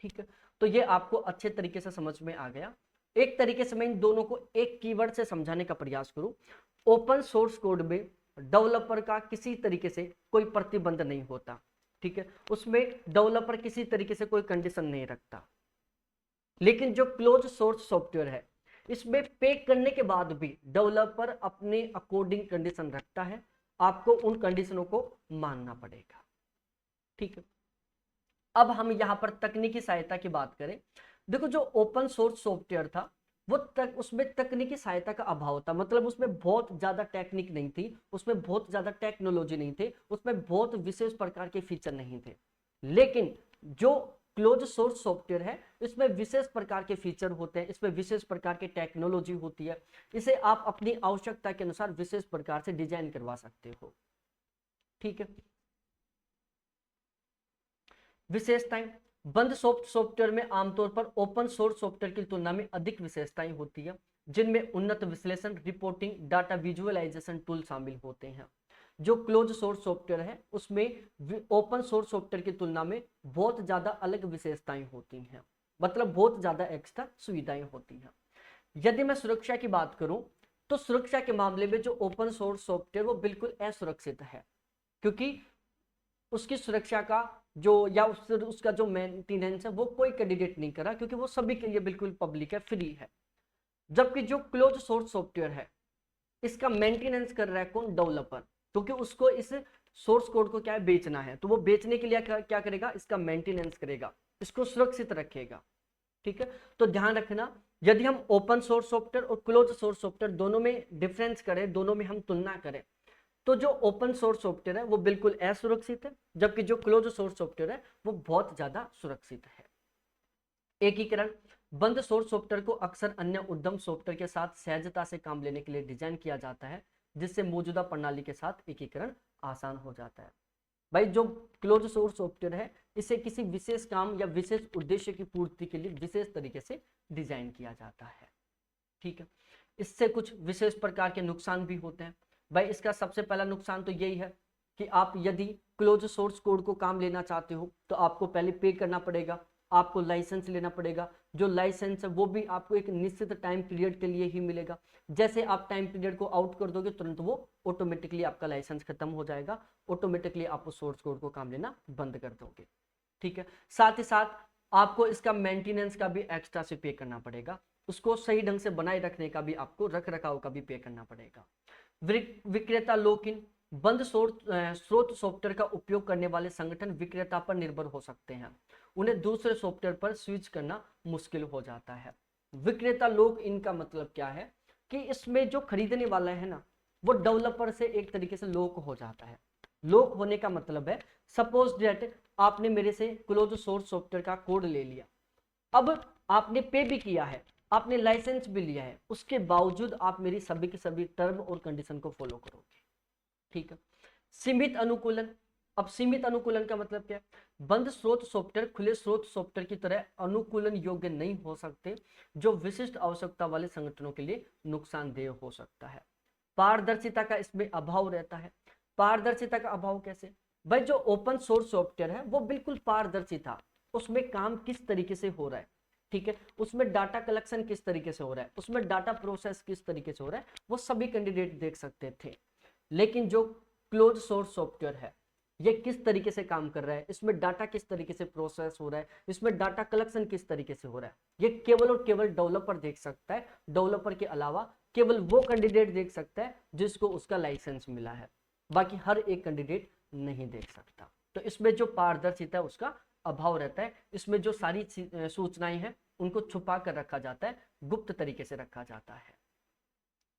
ठीक है, तो ये आपको अच्छे तरीके से समझ में आ गया। एक तरीके से मैं इन दोनों को एक कीवर्ड से समझाने का प्रयास करूं। ओपन सोर्स कोड में डेवलपर का किसी तरीके से कोई प्रतिबंध नहीं होता। ठीक है, उसमें डेवलपर किसी तरीके से कोई कंडीशन नहीं रखता। लेकिन जो क्लोज सोर्स सॉफ्टवेयर है इसमें पे करने के बाद भी डेवलपर अपने अकॉर्डिंग कंडीशन रखता है, आपको उन कंडीशनों को मानना पड़ेगा। ठीक है, अब हम यहां पर तकनीकी सहायता की बात करें। देखो जो ओपन सोर्स सॉफ्टवेयर था वो उसमें तकनीकी सहायता का अभाव था। मतलब उसमें बहुत ज्यादा टेक्निक नहीं थी, उसमें बहुत ज्यादा टेक्नोलॉजी नहीं थे, उसमें बहुत विशेष प्रकार के फीचर नहीं थे। लेकिन जो क्लोज सोर्स सॉफ्टवेयर है इसमें विशेष प्रकार के फीचर होते हैं, इसमें विशेष प्रकार की टेक्नोलॉजी होती है। इसे आप अपनी आवश्यकता के अनुसार विशेष प्रकार से डिजाइन करवा सकते हो। ठीक है, विशेषताएं बंद सॉफ्टवेयर में आमतौर पर ओपन सोर्स सॉफ्टवेयर की तुलना में अधिक विशेषताएं होती है, जिनमें उन्नत विश्लेषण, रिपोर्टिंग, डाटा विजुअलाइजेशन टूल शामिल होते हैं। जो क्लोज सोर्स सॉफ्टवेयर है उसमें ओपन सोर्स सॉफ्टवेयर की तुलना में बहुत ज्यादा अलग विशेषताएं होती हैं, मतलब बहुत ज्यादा एक्स्ट्रा सुविधाएं होती हैं। यदि मैं सुरक्षा की बात करूं तो सुरक्षा के मामले में जो ओपन सोर्स सॉफ्टवेयर वो बिल्कुल असुरक्षित है, क्योंकि उसकी सुरक्षा का जो या उसका जो मेंटेनेंस है वो कोई कैंडिडेट नहीं करा, क्योंकि वो सभी के लिए बिल्कुल पब्लिक है, फ्री है। जबकि जो क्लोज सोर्स सॉफ्टवेयर है इसका मेंटेनेंस कर रहा है कौन? डेवलपर, क्योंकि उसको इस सोर्स कोड को क्या है? बेचना है, तो वो बेचने के लिए क्या करेगा? इसका मेंटेनेंस करेगा, इसको सुरक्षित रखेगा। ठीक है, तो ध्यान रखना, यदि हम ओपन सोर्स सॉफ्टवेयर और क्लोज सोर्स सॉफ्टवेयर दोनों में डिफरेंस करें, दोनों में हम तुलना करें, तो जो ओपन सोर्स सॉफ्टवेयर है वो बिल्कुल असुरक्षित है, जबकि जो क्लोज सोर्स सॉफ्टवेयर है वो बहुत ज्यादा सुरक्षित है। एकीकरण, बंद सोर्स सॉफ्टवेयर को अक्सर अन्य उद्यम सॉफ्टवेयर के साथ सहजता से काम लेने के लिए डिजाइन किया जाता है, जिससे मौजूदा प्रणाली के साथ एकीकरण आसान हो जाता है। भाई जो क्लोज सोर्स सॉफ्टवेयर है इसे किसी विशेष काम या विशेष उद्देश्य की पूर्ति के लिए विशेष तरीके से डिजाइन किया जाता है। ठीक है, इससे कुछ विशेष प्रकार के नुकसान भी होते हैं। भाई इसका सबसे पहला नुकसान तो यही है कि आप यदि क्लोज सोर्स कोड को काम लेना चाहते हो तो आपको पहले पे करना पड़ेगा, आपको लाइसेंस लेना पड़ेगा। जो लाइसेंस है वो भी आपको एक निश्चित टाइम पीरियड के लिए ही मिलेगा। जैसे आप टाइम पीरियड को आउट कर दोगे तुरंत वो ऑटोमेटिकली आपका लाइसेंस खत्म हो जाएगा, ऑटोमेटिकली आप उस सोर्स कोड को काम लेना बंद कर दोगे। ठीक है, साथ ही साथ आपको इसका मेंटेनेंस का भी एक्स्ट्रा से पे करना पड़ेगा, उसको सही ढंग से बनाए रखने का भी, आपको रख रखाव का भी पे करना पड़ेगा। विक्रेता लॉक इन, बंद स्रोत सॉफ्टवेयर का उपयोग करने वाले संगठन विक्रेता पर निर्भर हो सकते हैं, उन्हें दूसरे सॉफ्टवेयर पर स्विच करना मुश्किल हो जाता है। विक्रेता लॉक इन का मतलब क्या है कि इसमें जो खरीदने वाला है ना वो डेवलपर से एक तरीके से लॉक हो जाता है। लॉक होने का मतलब है, सपोज दैट आपने मेरे से क्लोज सोर्स सॉफ्टवेयर का कोड ले लिया, अब आपने पे भी किया है, आपने लाइसेंस भी लिया है, उसके बावजूद आप मेरी सभी के सभी टर्म और कंडीशन को फॉलो करोगे। ठीक है, सीमित अनुकूलन, अब सीमित अनुकूलन का मतलब क्या है? बंद स्रोत सॉफ्टवेयर खुले स्रोत सॉफ्टवेयर की तरह अनुकूलन योग्य नहीं हो सकते, जो विशिष्ट आवश्यकता वाले संगठनों के लिए नुकसानदेह हो सकता है। पारदर्शिता का इसमें अभाव रहता है। पारदर्शिता का अभाव कैसे? भाई जो ओपन सोर्स सॉफ्टवेयर है वो बिल्कुल पारदर्शी था, उसमें काम किस तरीके से हो रहा है, ठीक है, उसमें डाटा कलेक्शन किस तरीके से हो रहा है, उसमें डाटा प्रोसेस किस तरीके से हो रहा है, वो सभी कैंडिडेट देख सकते थे। लेकिन जो क्लोज सोर्स सॉफ्टवेयर है ये किस तरीके से काम कर रहा है, इसमें डाटा किस तरीके से प्रोसेस हो रहा है, इसमें डाटा कलेक्शन किस तरीके से हो रहा है, ये केवल और केवल डेवलपर देख सकता है। डेवलपर के अलावा केवल वो कैंडिडेट देख सकता है जिसको उसका लाइसेंस मिला है, बाकी हर एक कैंडिडेट नहीं देख सकता। तो इसमें जो पारदर्शिता है उसका अभाव रहता है। इसमें जो सारी सूचनाएं हैं उनको छुपा कर रखा जाता है, गुप्त तरीके से रखा जाता है।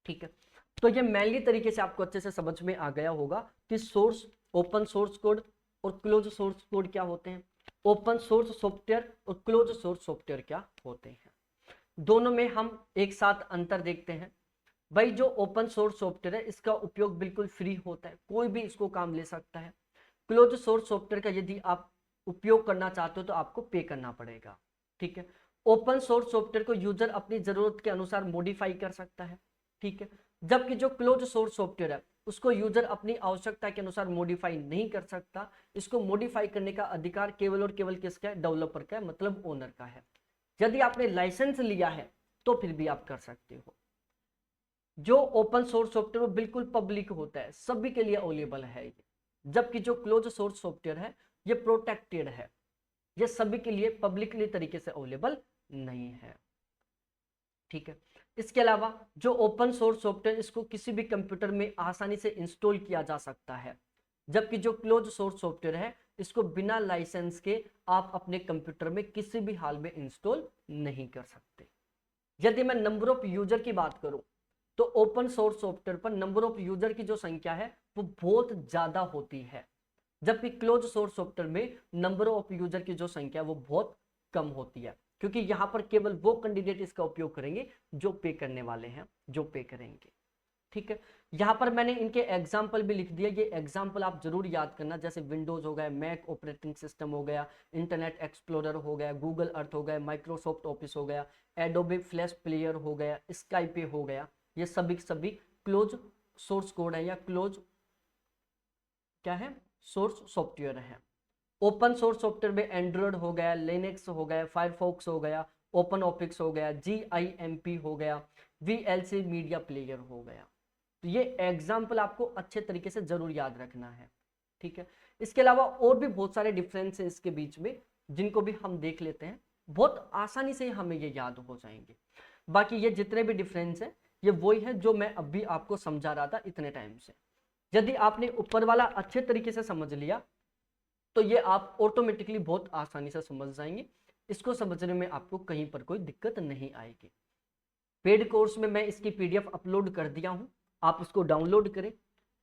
ठीक है, तो ये मेनली तरीके से आपको अच्छे से समझ में आ गया होगा कि सोर्स, ओपन सोर्स कोड और क्लोज सोर्स कोड क्या होते हैं, ओपन सोर्स सॉफ्टवेयर और क्लोज सोर्स सॉफ्टवेयर क्या होते हैं। दोनों में हम एक साथ अंतर देखते हैं। भाई जो ओपन सोर्स सॉफ्टवेयर है इसका उपयोग बिल्कुल फ्री होता है, कोई भी इसको काम ले सकता है। क्लोज सोर्स सॉफ्टवेयर का यदि आप उपयोग करना चाहते हो तो आपको पे करना पड़ेगा। ठीक है, ओपन सोर्स सॉफ्टवेयर को यूजर अपनी जरूरत के अनुसार मॉडिफाई कर सकता है। ठीक है, जबकि जो क्लोज सोर्स सॉफ्टवेयर है उसको यूजर अपनी आवश्यकता के अनुसार मॉडिफाई नहीं कर सकता। इसको मॉडिफाई करने का अधिकार केवल और केवल किसका है? डेवलपर का है, मतलब ओनर का है। यदि आपने लाइसेंस लिया है तो फिर भी आप कर सकते हो। जो ओपन सोर्स सॉफ्टवेयर वो बिल्कुल पब्लिक होता है, सभी के लिए अवेलेबल है ये, जबकि जो क्लोज सोर्स सॉफ्टवेयर है ये प्रोटेक्टेड है, ये सभी के लिए पब्लिकली तरीके से अवेलेबल नहीं है। ठीक है, इसके अलावा जो ओपन सोर्स सॉफ्टवेयर इसको किसी भी कंप्यूटर में आसानी से इंस्टॉल किया जा सकता है, जबकि जो क्लोज सोर्स सॉफ्टवेयर है इसको बिना लाइसेंस के आप अपने कंप्यूटर में किसी भी हाल में इंस्टॉल नहीं कर सकते। यदि मैं नंबर ऑफ यूजर की बात करूं तो ओपन सोर्स सॉफ्टवेयर पर नंबर ऑफ यूजर की जो संख्या है वो बहुत ज्यादा होती है, जबकि क्लोज सोर्स सॉफ्टवेयर में नंबर ऑफ यूजर की जो संख्या है वो बहुत कम होती है, क्योंकि यहां पर केवल वो कैंडिडेट इसका उपयोग करेंगे जो पे करने वाले हैं, जो पे करेंगे। ठीक है, यहाँ पर मैंने इनके एग्जाम्पल भी लिख दिया, ये एग्जाम्पल आप जरूर याद करना, जैसे विंडोज हो गया, मैक ऑपरेटिंग सिस्टम हो गया, इंटरनेट एक्सप्लोरर हो गया, गूगल अर्थ हो गया, माइक्रोसॉफ्ट ऑफिस हो गया, एडोबे फ्लैश प्लेयर हो गया, स्काइपे हो गया, ये सभी सभी क्लोज सोर्स कोड है या क्लोज क्या है, सोर्स सॉफ्टवेयर है। ओपन सोर्स सॉफ्टवेयर में एंड्रॉयड हो गया, लिनक्स हो गया, फायरफॉक्स हो गया, ओपन ऑफिस हो गया, GIMP हो गया, VLC मीडिया प्लेयर हो गया। तो ये एग्जाम्पल आपको अच्छे तरीके से जरूर याद रखना है, ठीक है। इसके अलावा और भी बहुत सारे डिफरेंस है इसके बीच में, जिनको भी हम देख लेते हैं, बहुत आसानी से हमें ये याद हो जाएंगे। बाकी ये जितने भी डिफरेंस है ये वही है जो मैं अभी आपको समझा रहा था इतने टाइम से। यदि आपने ऊपर वाला अच्छे तरीके से समझ लिया तो ये आप ऑटोमेटिकली बहुत आसानी से समझ जाएंगे, इसको समझने में आपको कहीं पर कोई दिक्कत नहीं आएगी। पेड कोर्स में मैं इसकी PDF अपलोड कर दिया हूं, आप इसको डाउनलोड करें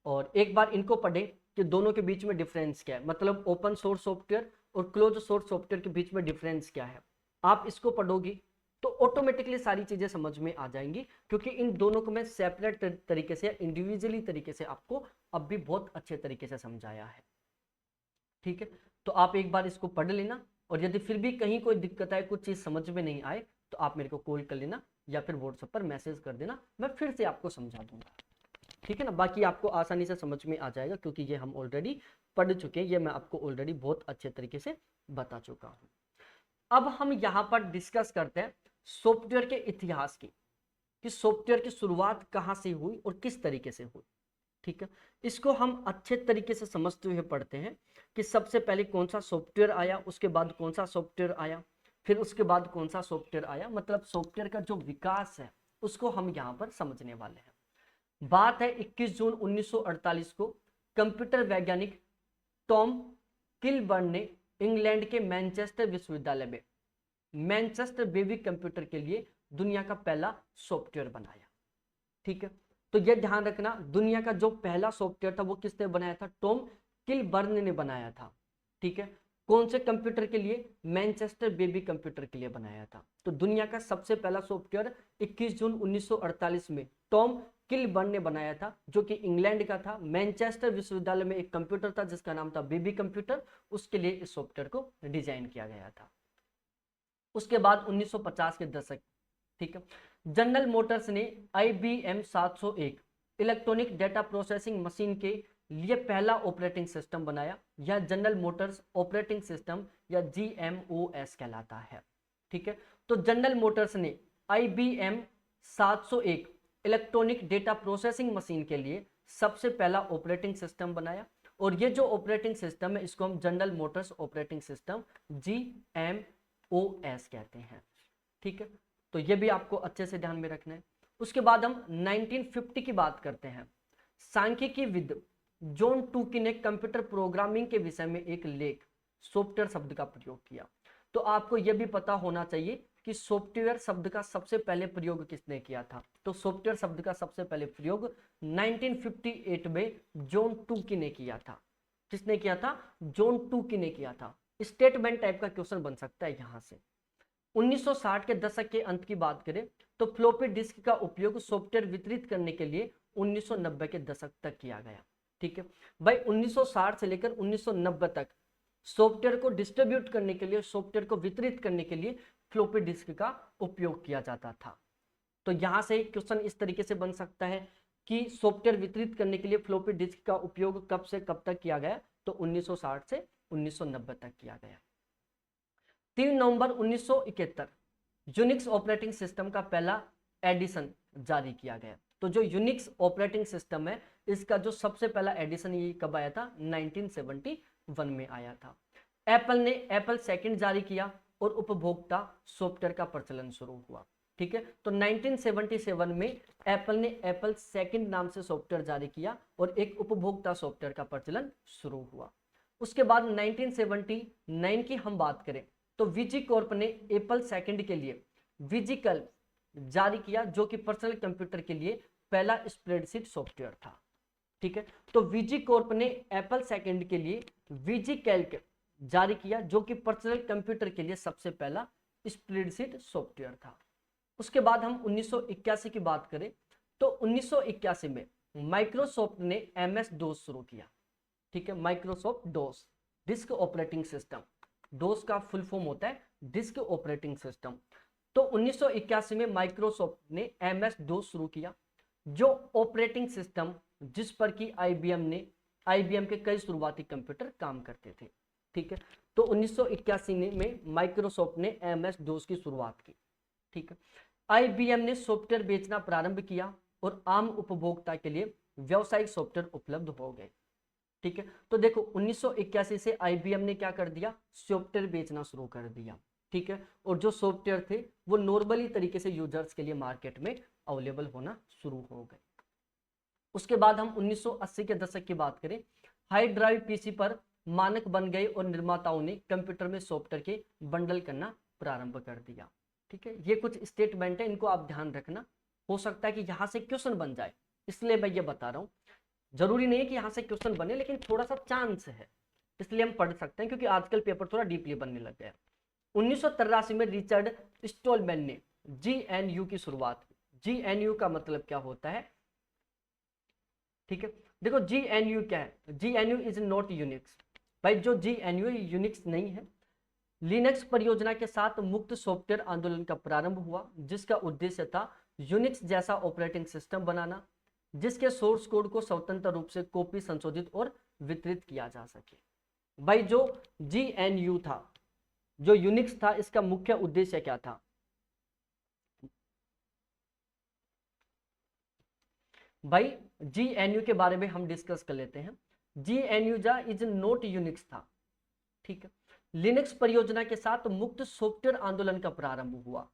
और एक बार इनको पढ़ें कि दोनों के बीच में डिफरेंस क्या है, मतलब ओपन सोर्स सॉफ्टवेयर और क्लोज सोर्स सॉफ्टवेयर के बीच में डिफरेंस क्या है। आप इसको पढ़ोगी तो ऑटोमेटिकली सारी चीजें समझ में आ जाएंगी, क्योंकि इन दोनों को मैं सेपरेट तरीके से, इंडिविजुअली तरीके से आपको अब भी बहुत अच्छे तरीके से समझाया है, ठीक है। तो आप एक बार इसको पढ़ लेना, और यदि फिर भी कहीं कोई दिक्कत आए, कुछ चीज समझ में नहीं आए, तो आप मेरे को कॉल कर लेना या फिर व्हाट्सएप पर मैसेज कर देना, मैं फिर से आपको समझा दूंगा, ठीक है ना। बाकी आपको आसानी से समझ में आ जाएगा, क्योंकि ये हम ऑलरेडी पढ़ चुके हैं, ये मैं आपको ऑलरेडी बहुत अच्छे तरीके से बता चुका हूं। अब हम यहाँ पर डिस्कस करते हैं सॉफ्टवेयर के इतिहास की, कि सॉफ्टवेयर की शुरुआत कहाँ से हुई और किस तरीके से हुई, ठीक है। इसको हम अच्छे तरीके से समझते हुए पढ़ते हैं कि सबसे पहले कौन सा सॉफ्टवेयर आया, उसके बाद कौन सा सॉफ्टवेयर आया, फिर उसके बाद कौन सा सॉफ्टवेयर आया, मतलब सॉफ्टवेयर का जो विकास है उसको हम यहाँ पर समझने वाले हैं। बात है 21 जून 1948 को कंप्यूटर वैज्ञानिक टॉम किलबर्न ने इंग्लैंड के मैनचेस्टर विश्वविद्यालय में मैनचेस्टर बेबी कंप्यूटर के लिए दुनिया का पहला सॉफ्टवेयर बनाया, ठीक है। तो यह ध्यान रखना, दुनिया का जो पहला सॉफ्टवेयर था वो किसने बनाया था, टॉम किलबर्न ने बनाया था, ठीक है। कौन से कंप्यूटर के लिए, मैनचेस्टर बेबी कंप्यूटर के लिए बनाया था। तो दुनिया का सबसे पहला सॉफ्टवेयर 21 जून 1948 में टॉम किलबर्न ने बनाया था, जो कि इंग्लैंड का था। मैनचेस्टर विश्वविद्यालय में एक कंप्यूटर था जिसका नाम था बेबी कंप्यूटर, उसके लिए इस सॉफ्टवेयर को डिजाइन किया गया था। उसके बाद 1950 के दशक, ठीक है, जनरल मोटर्स ने IBM 701 electronic data processing machine के लिए पहला ऑपरेटिंग सिस्टम बनाया। यह जनरल मोटर्स ऑपरेटिंग सिस्टम या GMOS कहलाता है, ठीक है। तो जनरल मोटर्स ने IBM 701 electronic data processing machine के लिए सबसे पहला ऑपरेटिंग सिस्टम बनाया, और ये जो ऑपरेटिंग सिस्टम है इसको हम general Motors operating system GMOS कहते हैं, ठीक है। तो ये भी आपको अच्छे से ध्यान में रखना है। उसके बाद हम 1950 की बात करते हैं। सांख्यिकीविद जॉन टूकी ने कंप्यूटर प्रोग्रामिंग के विषय में एक लेख सॉफ्टवेयर शब्द का प्रयोग किया। तो आपको यह भी पता होना चाहिए कि सॉफ्टवेयर शब्द का सबसे पहले प्रयोग किसने किया था। तो सॉफ्टवेयर शब्द का सबसे पहले प्रयोग 1958 में जॉन टूकी ने किया था। किसने किया था, जॉन टूकी ने किया था। स्टेटमेंट टाइप का क्वेश्चन बन सकता है यहां से। 1960 के दशक के अंत की बात करें तो फ्लॉपी डिस्क का उपयोग सॉफ्टवेयर वितरित करने के लिए 1990 के दशक तक किया गया, ठीक है भाई। 1960 से लेकर 1990 तक सॉफ्टवेयर को डिस्ट्रीब्यूट करने के लिए, सॉफ्टवेयर को वितरित करने के लिए फ्लॉपी डिस्क का उपयोग किया जाता था। तो यहां से क्वेश्चन इस तरीके से बन सकता है कि सॉफ्टवेयर वितरित करने के लिए फ्लॉपी डिस्क का उपयोग कब से कब तक किया गया, तो 1960 से 1990 तक किया गया। 3 नवंबर 1971 यूनिक्स ऑपरेटिंग सिस्टम का पहला एडिशन जारी किया गया। तो जो यूनिक्स ऑपरेटिंग सिस्टम है इसका जो सबसे पहला एडिशन ये कब आया था, 1971 में आया था। एप्पल ने एप्पल सेकंड जारी किया और उपभोक्ता सॉफ्टवेयर का प्रचलन शुरू हुआ, ठीक है। तो 1977 में एप्पल ने एप्पल सेकंड नाम से सॉफ्टवेयर जारी किया और एक उपभोक्ता सॉफ्टवेयर का प्रचलन शुरू हुआ। उसके बाद 1979 की हम बात करें तो वीजी कॉर्प ने एप्पल सेकंड के लिए विजिकल जारी किया, जो कि पर्सनल कंप्यूटर के लिए पहला स्प्रेडशीट सॉफ्टवेयर था, ठीक है। तो वीजी कॉर्प ने एप्पल सेकंड के लिए विजी कैल्क जारी किया, जो कि पर्सनल कंप्यूटर के लिए सबसे पहला स्प्रेडशीट सॉफ्टवेयर था। उसके बाद हम 1981 की बात करें तो 1981 में माइक्रोसॉफ्ट ने MS डोस शुरू किया। ठीक है, माइक्रोसॉफ्ट डोस, डिस्क ऑपरेटिंग सिस्टम। डोस का फुल फॉर्म होता है डिस्क ऑपरेटिंग सिस्टम। तो 1981 में माइक्रोसॉफ्ट ने MS डोस शुरू किया, जो ऑपरेटिंग सिस्टम जिस पर कि IBM के कई शुरुआती कंप्यूटर काम करते थे। ठीक है, तो 1981 में माइक्रोसॉफ्ट ने MS डोस की शुरुआत की। ठीक है, IBM ने सॉफ्टवेयर बेचना प्रारंभ किया और आम उपभोक्ता के लिए व्यावसायिक सॉफ्टवेयर उपलब्ध हो गए। ठीक है, तो देखो 1981 से IBM ने क्या कर दिया, सॉफ्टवेयर बेचना शुरू कर दिया। ठीक है, और जो सॉफ्टवेयर थे वो नॉर्मली तरीके से यूजर्स के लिए मार्केट में अवेलेबल होना शुरू हो गए। उसके बाद हम 1980 के दशक की बात करें, हाई ड्राइव पीसी पर मानक बन गए और निर्माताओं ने कंप्यूटर में सॉफ्टवेयर के बंडल करना प्रारंभ कर दिया। ठीक है, ये कुछ स्टेटमेंट है, इनको आप ध्यान रखना, हो सकता है कि यहां से क्वेश्चन बन जाए, इसलिए मैं ये बता रहा हूं। जरूरी नहीं है कि यहां से क्वेश्चन बने, लेकिन थोड़ा सा चांस है, इसलिए हम पढ़ सकते हैं, क्योंकि आजकल पेपर थोड़ा डीपली बनने लग गया है। 1983 में रिचर्ड स्टोलमैन ने GNU की शुरुआत की। GNU का मतलब क्या होता है? ठीक है, देखो GNU क्या है, GNU इज नॉट यूनिक्स। भाई जो GNU यूनिक्स नहीं है। लिनक्स परियोजना के साथ मुक्त सॉफ्टवेयर आंदोलन का प्रारंभ हुआ, जिसका उद्देश्य था यूनिक्स जैसा ऑपरेटिंग सिस्टम बनाना, जिसके सोर्स कोड को स्वतंत्र रूप से कॉपी, संशोधित और वितरित किया जा सके। भाई जो GNU था, जो यूनिक्स था, इसका मुख्य उद्देश्य क्या था? भाई GNU के बारे में हम डिस्कस कर लेते हैं। GNU जा इज नॉट यूनिक्स था। ठीक है, लिनक्स परियोजना के साथ मुक्त सॉफ्टवेयर आंदोलन का प्रारंभ हुआ,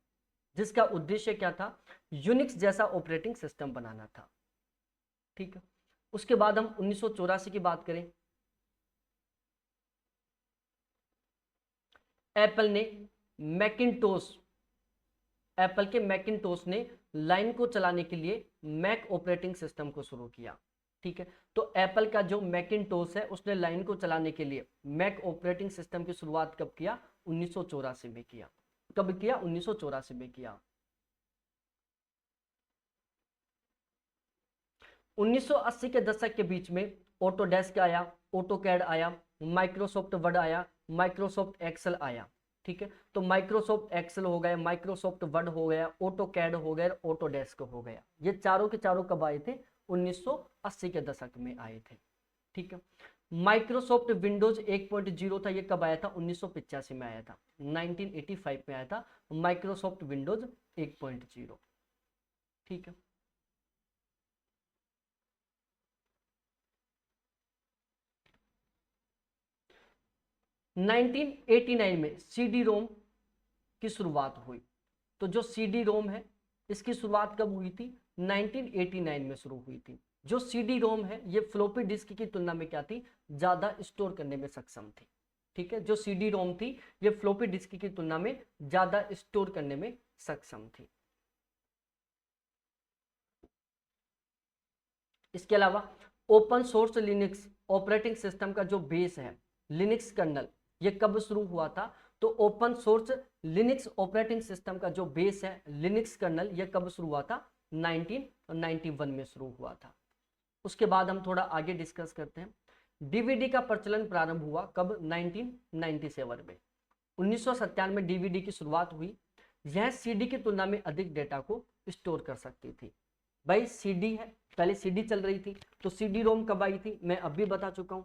जिसका उद्देश्य क्या था? यूनिक्स जैसा ऑपरेटिंग सिस्टम बनाना था। ठीक है, उसके बाद हम 1984 की बात करें, एप्पल ने मैकिन्टोश एप्पल के मैकिन्टोश ने लाइन को चलाने के लिए मैक ऑपरेटिंग सिस्टम को शुरू किया। ठीक है, तो एप्पल का जो मैकिन्टोश है, उसने लाइन को चलाने के लिए मैक ऑपरेटिंग सिस्टम की शुरुआत कब किया? 1984 में किया। कब किया? 1984 में किया। 1980 के दशक के बीच में ऑटोडेस्क आया, ऑटोकैड आया, माइक्रोसॉफ्ट वर्ड आया, माइक्रोसॉफ्ट एक्सेल आया। ठीक है, तो माइक्रोसॉफ्ट एक्सेल हो गया, माइक्रोसॉफ्ट वर्ड हो गया, ऑटोकैड हो गया, ऑटोडेस्क हो गया। ये चारों के चारों कब आए थे? 1980 के दशक में आए थे। ठीक है, माइक्रोसॉफ्ट विंडोज 1.0 था, ये कब आया था? 1985 में आया था, 1985 में आया था माइक्रोसॉफ्ट विंडोज 1.0। ठीक है, 1989 में CD रोम की शुरुआत हुई। तो जो CD रोम है, इसकी शुरुआत कब हुई थी? 1989 में शुरू हुई थी। जो CD रोम है, ये फ्लोपी डिस्क की तुलना में क्या थी? ज्यादा स्टोर करने में सक्षम थी। ठीक है, जो CD रोम थी, ये फ्लोपी डिस्क की तुलना में ज्यादा स्टोर करने में सक्षम थी। इसके अलावा open source Linux operating system का जो बेस है, लिनक्स कर्नल, ये कब शुरू हुआ था? तो open source Linux operating system का जो बेस है, लिनक्स कर्नल, ये कब शुरू हुआ था? 1991 में शुरू हुआ था। उसके बाद हम थोड़ा आगे डिस्कस करते हैं। डीवीडी का प्रचलन प्रारंभ हुआ कब? 1997 में। 1997 में डीवीडी की शुरुआत हुई। यह सीडी की तुलना में अधिक डेटा को स्टोर कर सकती थी। भाई सीडी है, पहले सीडी चल रही थी, तो सीडी रोम कब आई थी? मैं अभी बता चुका हूं।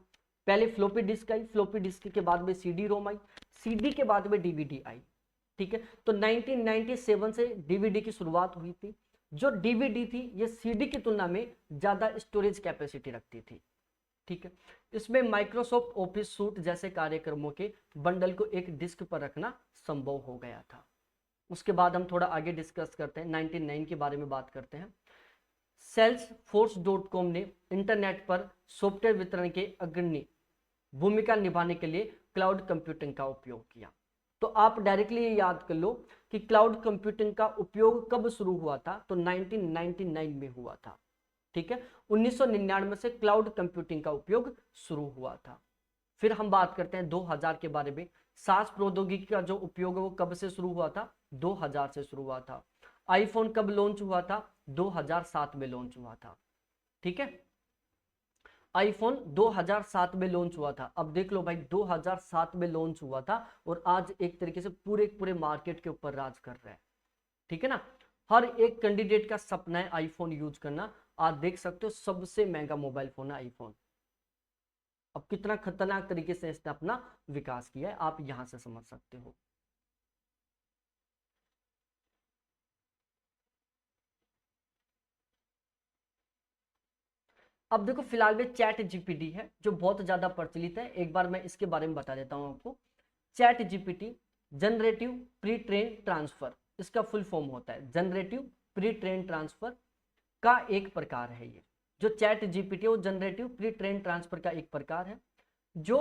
पहले फ्लोपी डिस्क आई, फ्लोपी डिस्क के बाद में सीडी रोम आई, सीडी के बाद में डीवीडी आई। ठीक है, तो 1997 से डीवीडी की शुरुआत हुई थी। जो डीवीडी थी, ये सीडी की तुलना में ज्यादा स्टोरेज कैपेसिटी रखती थी। ठीक है, इसमें माइक्रोसॉफ्ट ऑफिस सूट जैसे कार्यक्रमों के बंडल को एक डिस्क पर रखना संभव हो गया था। उसके बाद हम थोड़ा आगे डिस्कस करते हैं, 99 के बारे में बात करते हैं। Salesforce.com ने इंटरनेट पर सॉफ्टवेयर वितरण के अग्रणी भूमिका निभाने के लिए क्लाउड कंप्यूटिंग का उपयोग किया। तो आप डायरेक्टली ये याद कर लो कि क्लाउड कंप्यूटिंग का उपयोग कब शुरू हुआ था? तो 1999 में हुआ था। ठीक है, 1999 से क्लाउड कंप्यूटिंग का उपयोग शुरू हुआ था। फिर हम बात करते हैं 2000 के बारे में। सास प्रौद्योगिकी का जो उपयोग है वो कब से शुरू हुआ था? 2000 से शुरू हुआ था। आईफोन कब लॉन्च हुआ था? 2007 में लॉन्च हुआ था। ठीक है, आईफोन 2007 में लॉन्च हुआ था। अब देख लो भाई 2007 में लॉन्च हुआ था और आज एक तरीके से पूरे पूरे मार्केट के ऊपर राज कर रहा है। ठीक है ना, हर एक कैंडिडेट का सपना है आईफोन यूज करना। आज देख सकते हो सबसे महंगा मोबाइल फोन है आईफोन। अब कितना खतरनाक तरीके से इसने अपना विकास किया है आप यहां से समझ सकते हो। अब देखो फिलहाल में चैट जीपीटी है जो बहुत ज्यादा प्रचलित है। एक बार मैं इसके बारे में बता देता हूं आपको। Chat GPT generative pre train transfer, इसका फुल फॉर्म होता है जनरेटिव प्री ट्रेन ट्रांसफर का एक प्रकार है। ये जो चैट जीपीटी वो जनरेटिव प्री ट्रेन ट्रांसफर का एक प्रकार है जो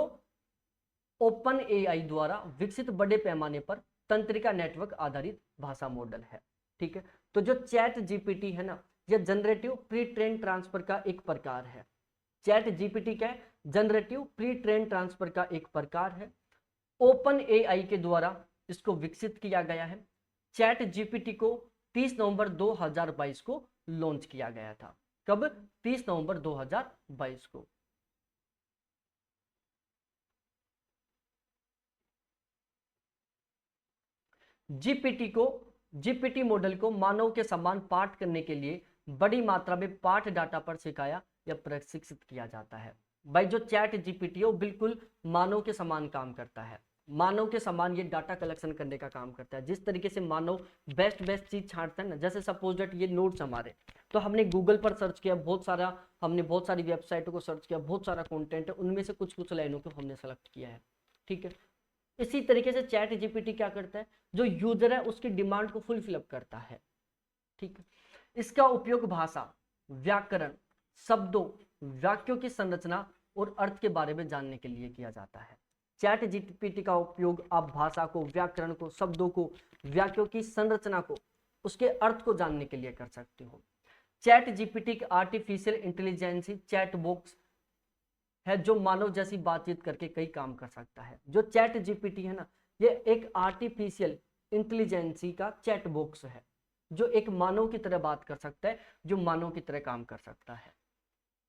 ओपन एआई द्वारा विकसित बड़े पैमाने पर तंत्रिका नेटवर्क आधारित भाषा मॉडल है। ठीक है, तो जो चैट जीपीटी है ना, यह जनरेटिव प्री ट्रेन ट्रांसफर का एक प्रकार है। चैट जीपीटी क्या है? जनरेटिव प्री ट्रेन ट्रांसफर का एक प्रकार है। ओपन एआई के द्वारा इसको विकसित किया गया है। चैट जीपीटी को 30 नवंबर 2022 को लॉन्च किया गया था। कब? 30 नवंबर 2022 को। जीपीटी मॉडल को मानव के समान पाठ करने के लिए बड़ी मात्रा में पाठ डाटा पर सिखाया या प्रशिक्षित किया जाता है। भाई जो चैट जीपीटी है वो बिल्कुल मानव के समान काम करता है। मानव के समान ये डाटा कलेक्शन करने का काम करता है। जिस तरीके से मानव बेस्ट चीज छांटता है ना, जैसे सपोज दैट ये नोट्स हमारे, तो हमने गूगल पर सर्च किया बहुत सारा, हमने बहुत सारी वेबसाइटों को सर्च किया, बहुत सारा कंटेंट है, उनमें से कुछ कुछ लाइनों को हमने सेलेक्ट किया है। ठीक है, इसी तरीके से चैट जीपीटी क्या करता है, जो यूजर है उसकी डिमांड को फुलफिल करता है। ठीक है, इसका उपयोग भाषा, व्याकरण, शब्दों, वाक्यों की संरचना और अर्थ के बारे में जानने के लिए किया जाता है। चैट जीपीटी का उपयोग आप भाषा को, व्याकरण को, शब्दों को, वाक्यों की संरचना को, उसके अर्थ को जानने के लिए कर सकते हो। चैट जीपीटी एक आर्टिफिशियल इंटेलिजेंस चैट बॉक्स है जो मानव जैसी बातचीत करके कई काम कर सकता है। जो चैट जीपीटी है ना, ये एक आर्टिफिशियल इंटेलिजेंसी का चैट बॉक्स है जो एक मानव की तरह बात कर सकता है, जो मानव की तरह काम कर सकता है।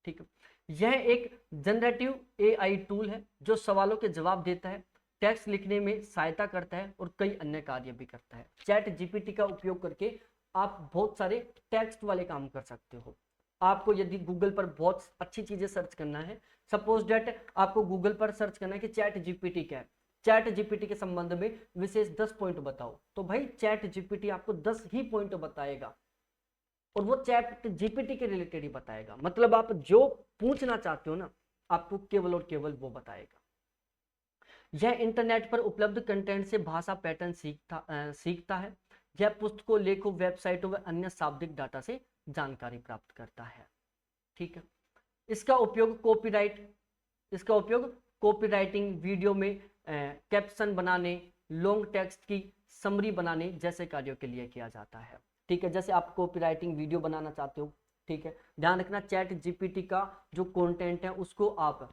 ठीक है, यह एक जनरेटिव एआई टूल है जो सवालों के जवाब देता है, टेक्स्ट लिखने में सहायता करता है और कई अन्य कार्य भी करता है। चैट जीपीटी का उपयोग करके आप बहुत सारे टेक्स्ट वाले काम कर सकते हो। आपको यदि गूगल पर बहुत अच्छी चीजें सर्च करना है, सपोज डेट आपको गूगल पर सर्च करना है कि चैट जीपीटी क्या है, चैट जीपीटी के संबंध में विशेष 10 पॉइंट बताओ, तो भाई चैट जीपीटी आपको 10 ही पॉइंट बताएगा और वो चैट जीपीटी के रिलेटेड ही बताएगा। मतलब आप जो पूछना चाहते हो ना, आपको केवल और केवल वो बताएगा। यह इंटरनेट पर उपलब्ध कंटेंट से भाषा पैटर्न सीखता है। यह पुस्तकों, लेखों, वेबसाइटों व अन्य शाब्दिक डाटा से जानकारी प्राप्त करता है। ठीक है, इसका उपयोग कॉपीराइटिंग, वीडियो में कैप्शन बनाने, लॉन्ग टेक्स्ट की समरी बनाने जैसे कार्यों के लिए किया जाता है। ठीक है, जैसे आप कॉपीराइटिंग वीडियो बनाना चाहते हो, ठीक है, ध्यान रखना चैट जीपीटी का जो कंटेंट है उसको आप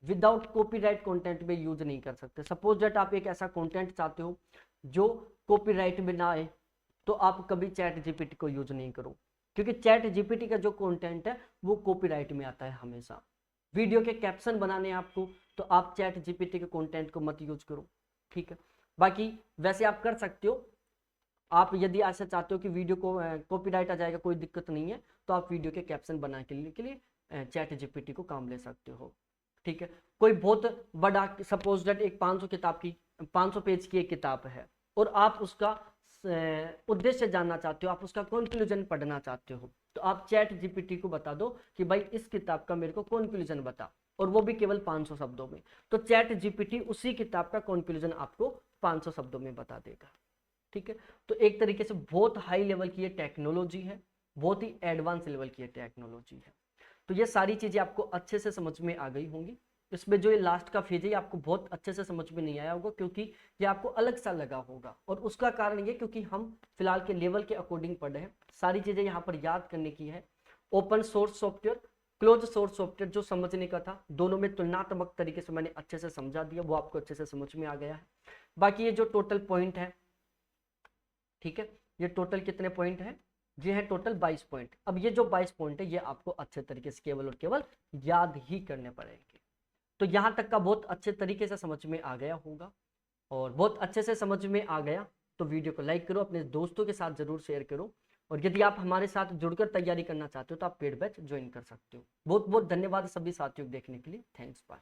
विदाउट कॉपीराइट कंटेंट में यूज नहीं कर सकते। सपोज दैट आप एक ऐसा कंटेंट चाहते हो जो कॉपीराइट में ना आए, तो आप कभी चैट जीपीटी को यूज नहीं करो, क्योंकि चैट जीपीटी का जो कंटेंट है वो कॉपीराइट में आता है हमेशा। वीडियो के कैप्शन बनाने आपको, तो आप चैट जीपीटी के कंटेंट को मत यूज करो। ठीक है, बाकी वैसे आप कर सकते हो। आप यदि ऐसा चाहते हो कि वीडियो को कॉपीराइट आ जाएगा, कोई दिक्कत नहीं है, तो आप वीडियो के कैप्शन बनाने के लिए चैट जीपीटी को काम ले सकते हो। ठीक है, कोई बहुत बड़ा, सपोज दैट एक 500 पेज की एक किताब है और आप उसका उद्देश्य जानना चाहते हो, आप उसका कंक्लूजन पढ़ना चाहते हो, तो आप चैट जीपीटी को बता दो कि भाई इस किताब का मेरे को कंक्लूजन बता, और वो भी केवल 500 शब्दों में। तो चैट जीपीटी उसी किताब का कंक्लूजन आपको 500 शब्दों में बता देगा। ठीक है, तो एक तरीके से बहुत हाई लेवल की ये टेक्नोलॉजी है, बहुत ही एडवांस लेवल की ये टेक्नोलॉजी है। तो ये सारी चीजें आपको अच्छे से समझ में आ गई होंगी। इसमें जो ये लास्ट का फेज है आपको बहुत अच्छे से समझ में नहीं आया होगा, क्योंकि ये आपको अलग सा लगा होगा, और उसका कारण ये क्योंकि हम फिलहाल के लेवल के अकॉर्डिंग पढ़ रहे हैं। सारी चीजें यहाँ पर याद करने की है। Open source software, close source software जो समझने का था, दोनों में तुलनात्मक तरीके से मैंने अच्छे से समझा दिया, वो आपको अच्छे से समझ में आ गया है। बाकी ये जो टोटल पॉइंट है, ठीक है, ये टोटल कितने पॉइंट है, ये है टोटल 22 पॉइंट। अब ये जो 22 पॉइंट है ये आपको अच्छे तरीके से केवल और केवल याद ही करने पड़ेंगे। तो यहाँ तक का बहुत अच्छे तरीके से समझ में आ गया होगा, और बहुत अच्छे से समझ में आ गया तो वीडियो को लाइक करो, अपने दोस्तों के साथ जरूर शेयर करो, और यदि आप हमारे साथ जुड़कर तैयारी करना चाहते हो तो आप पेड बैच ज्वाइन कर सकते हो। बहुत बहुत धन्यवाद सभी साथियों को देखने के लिए। Thanks, bye.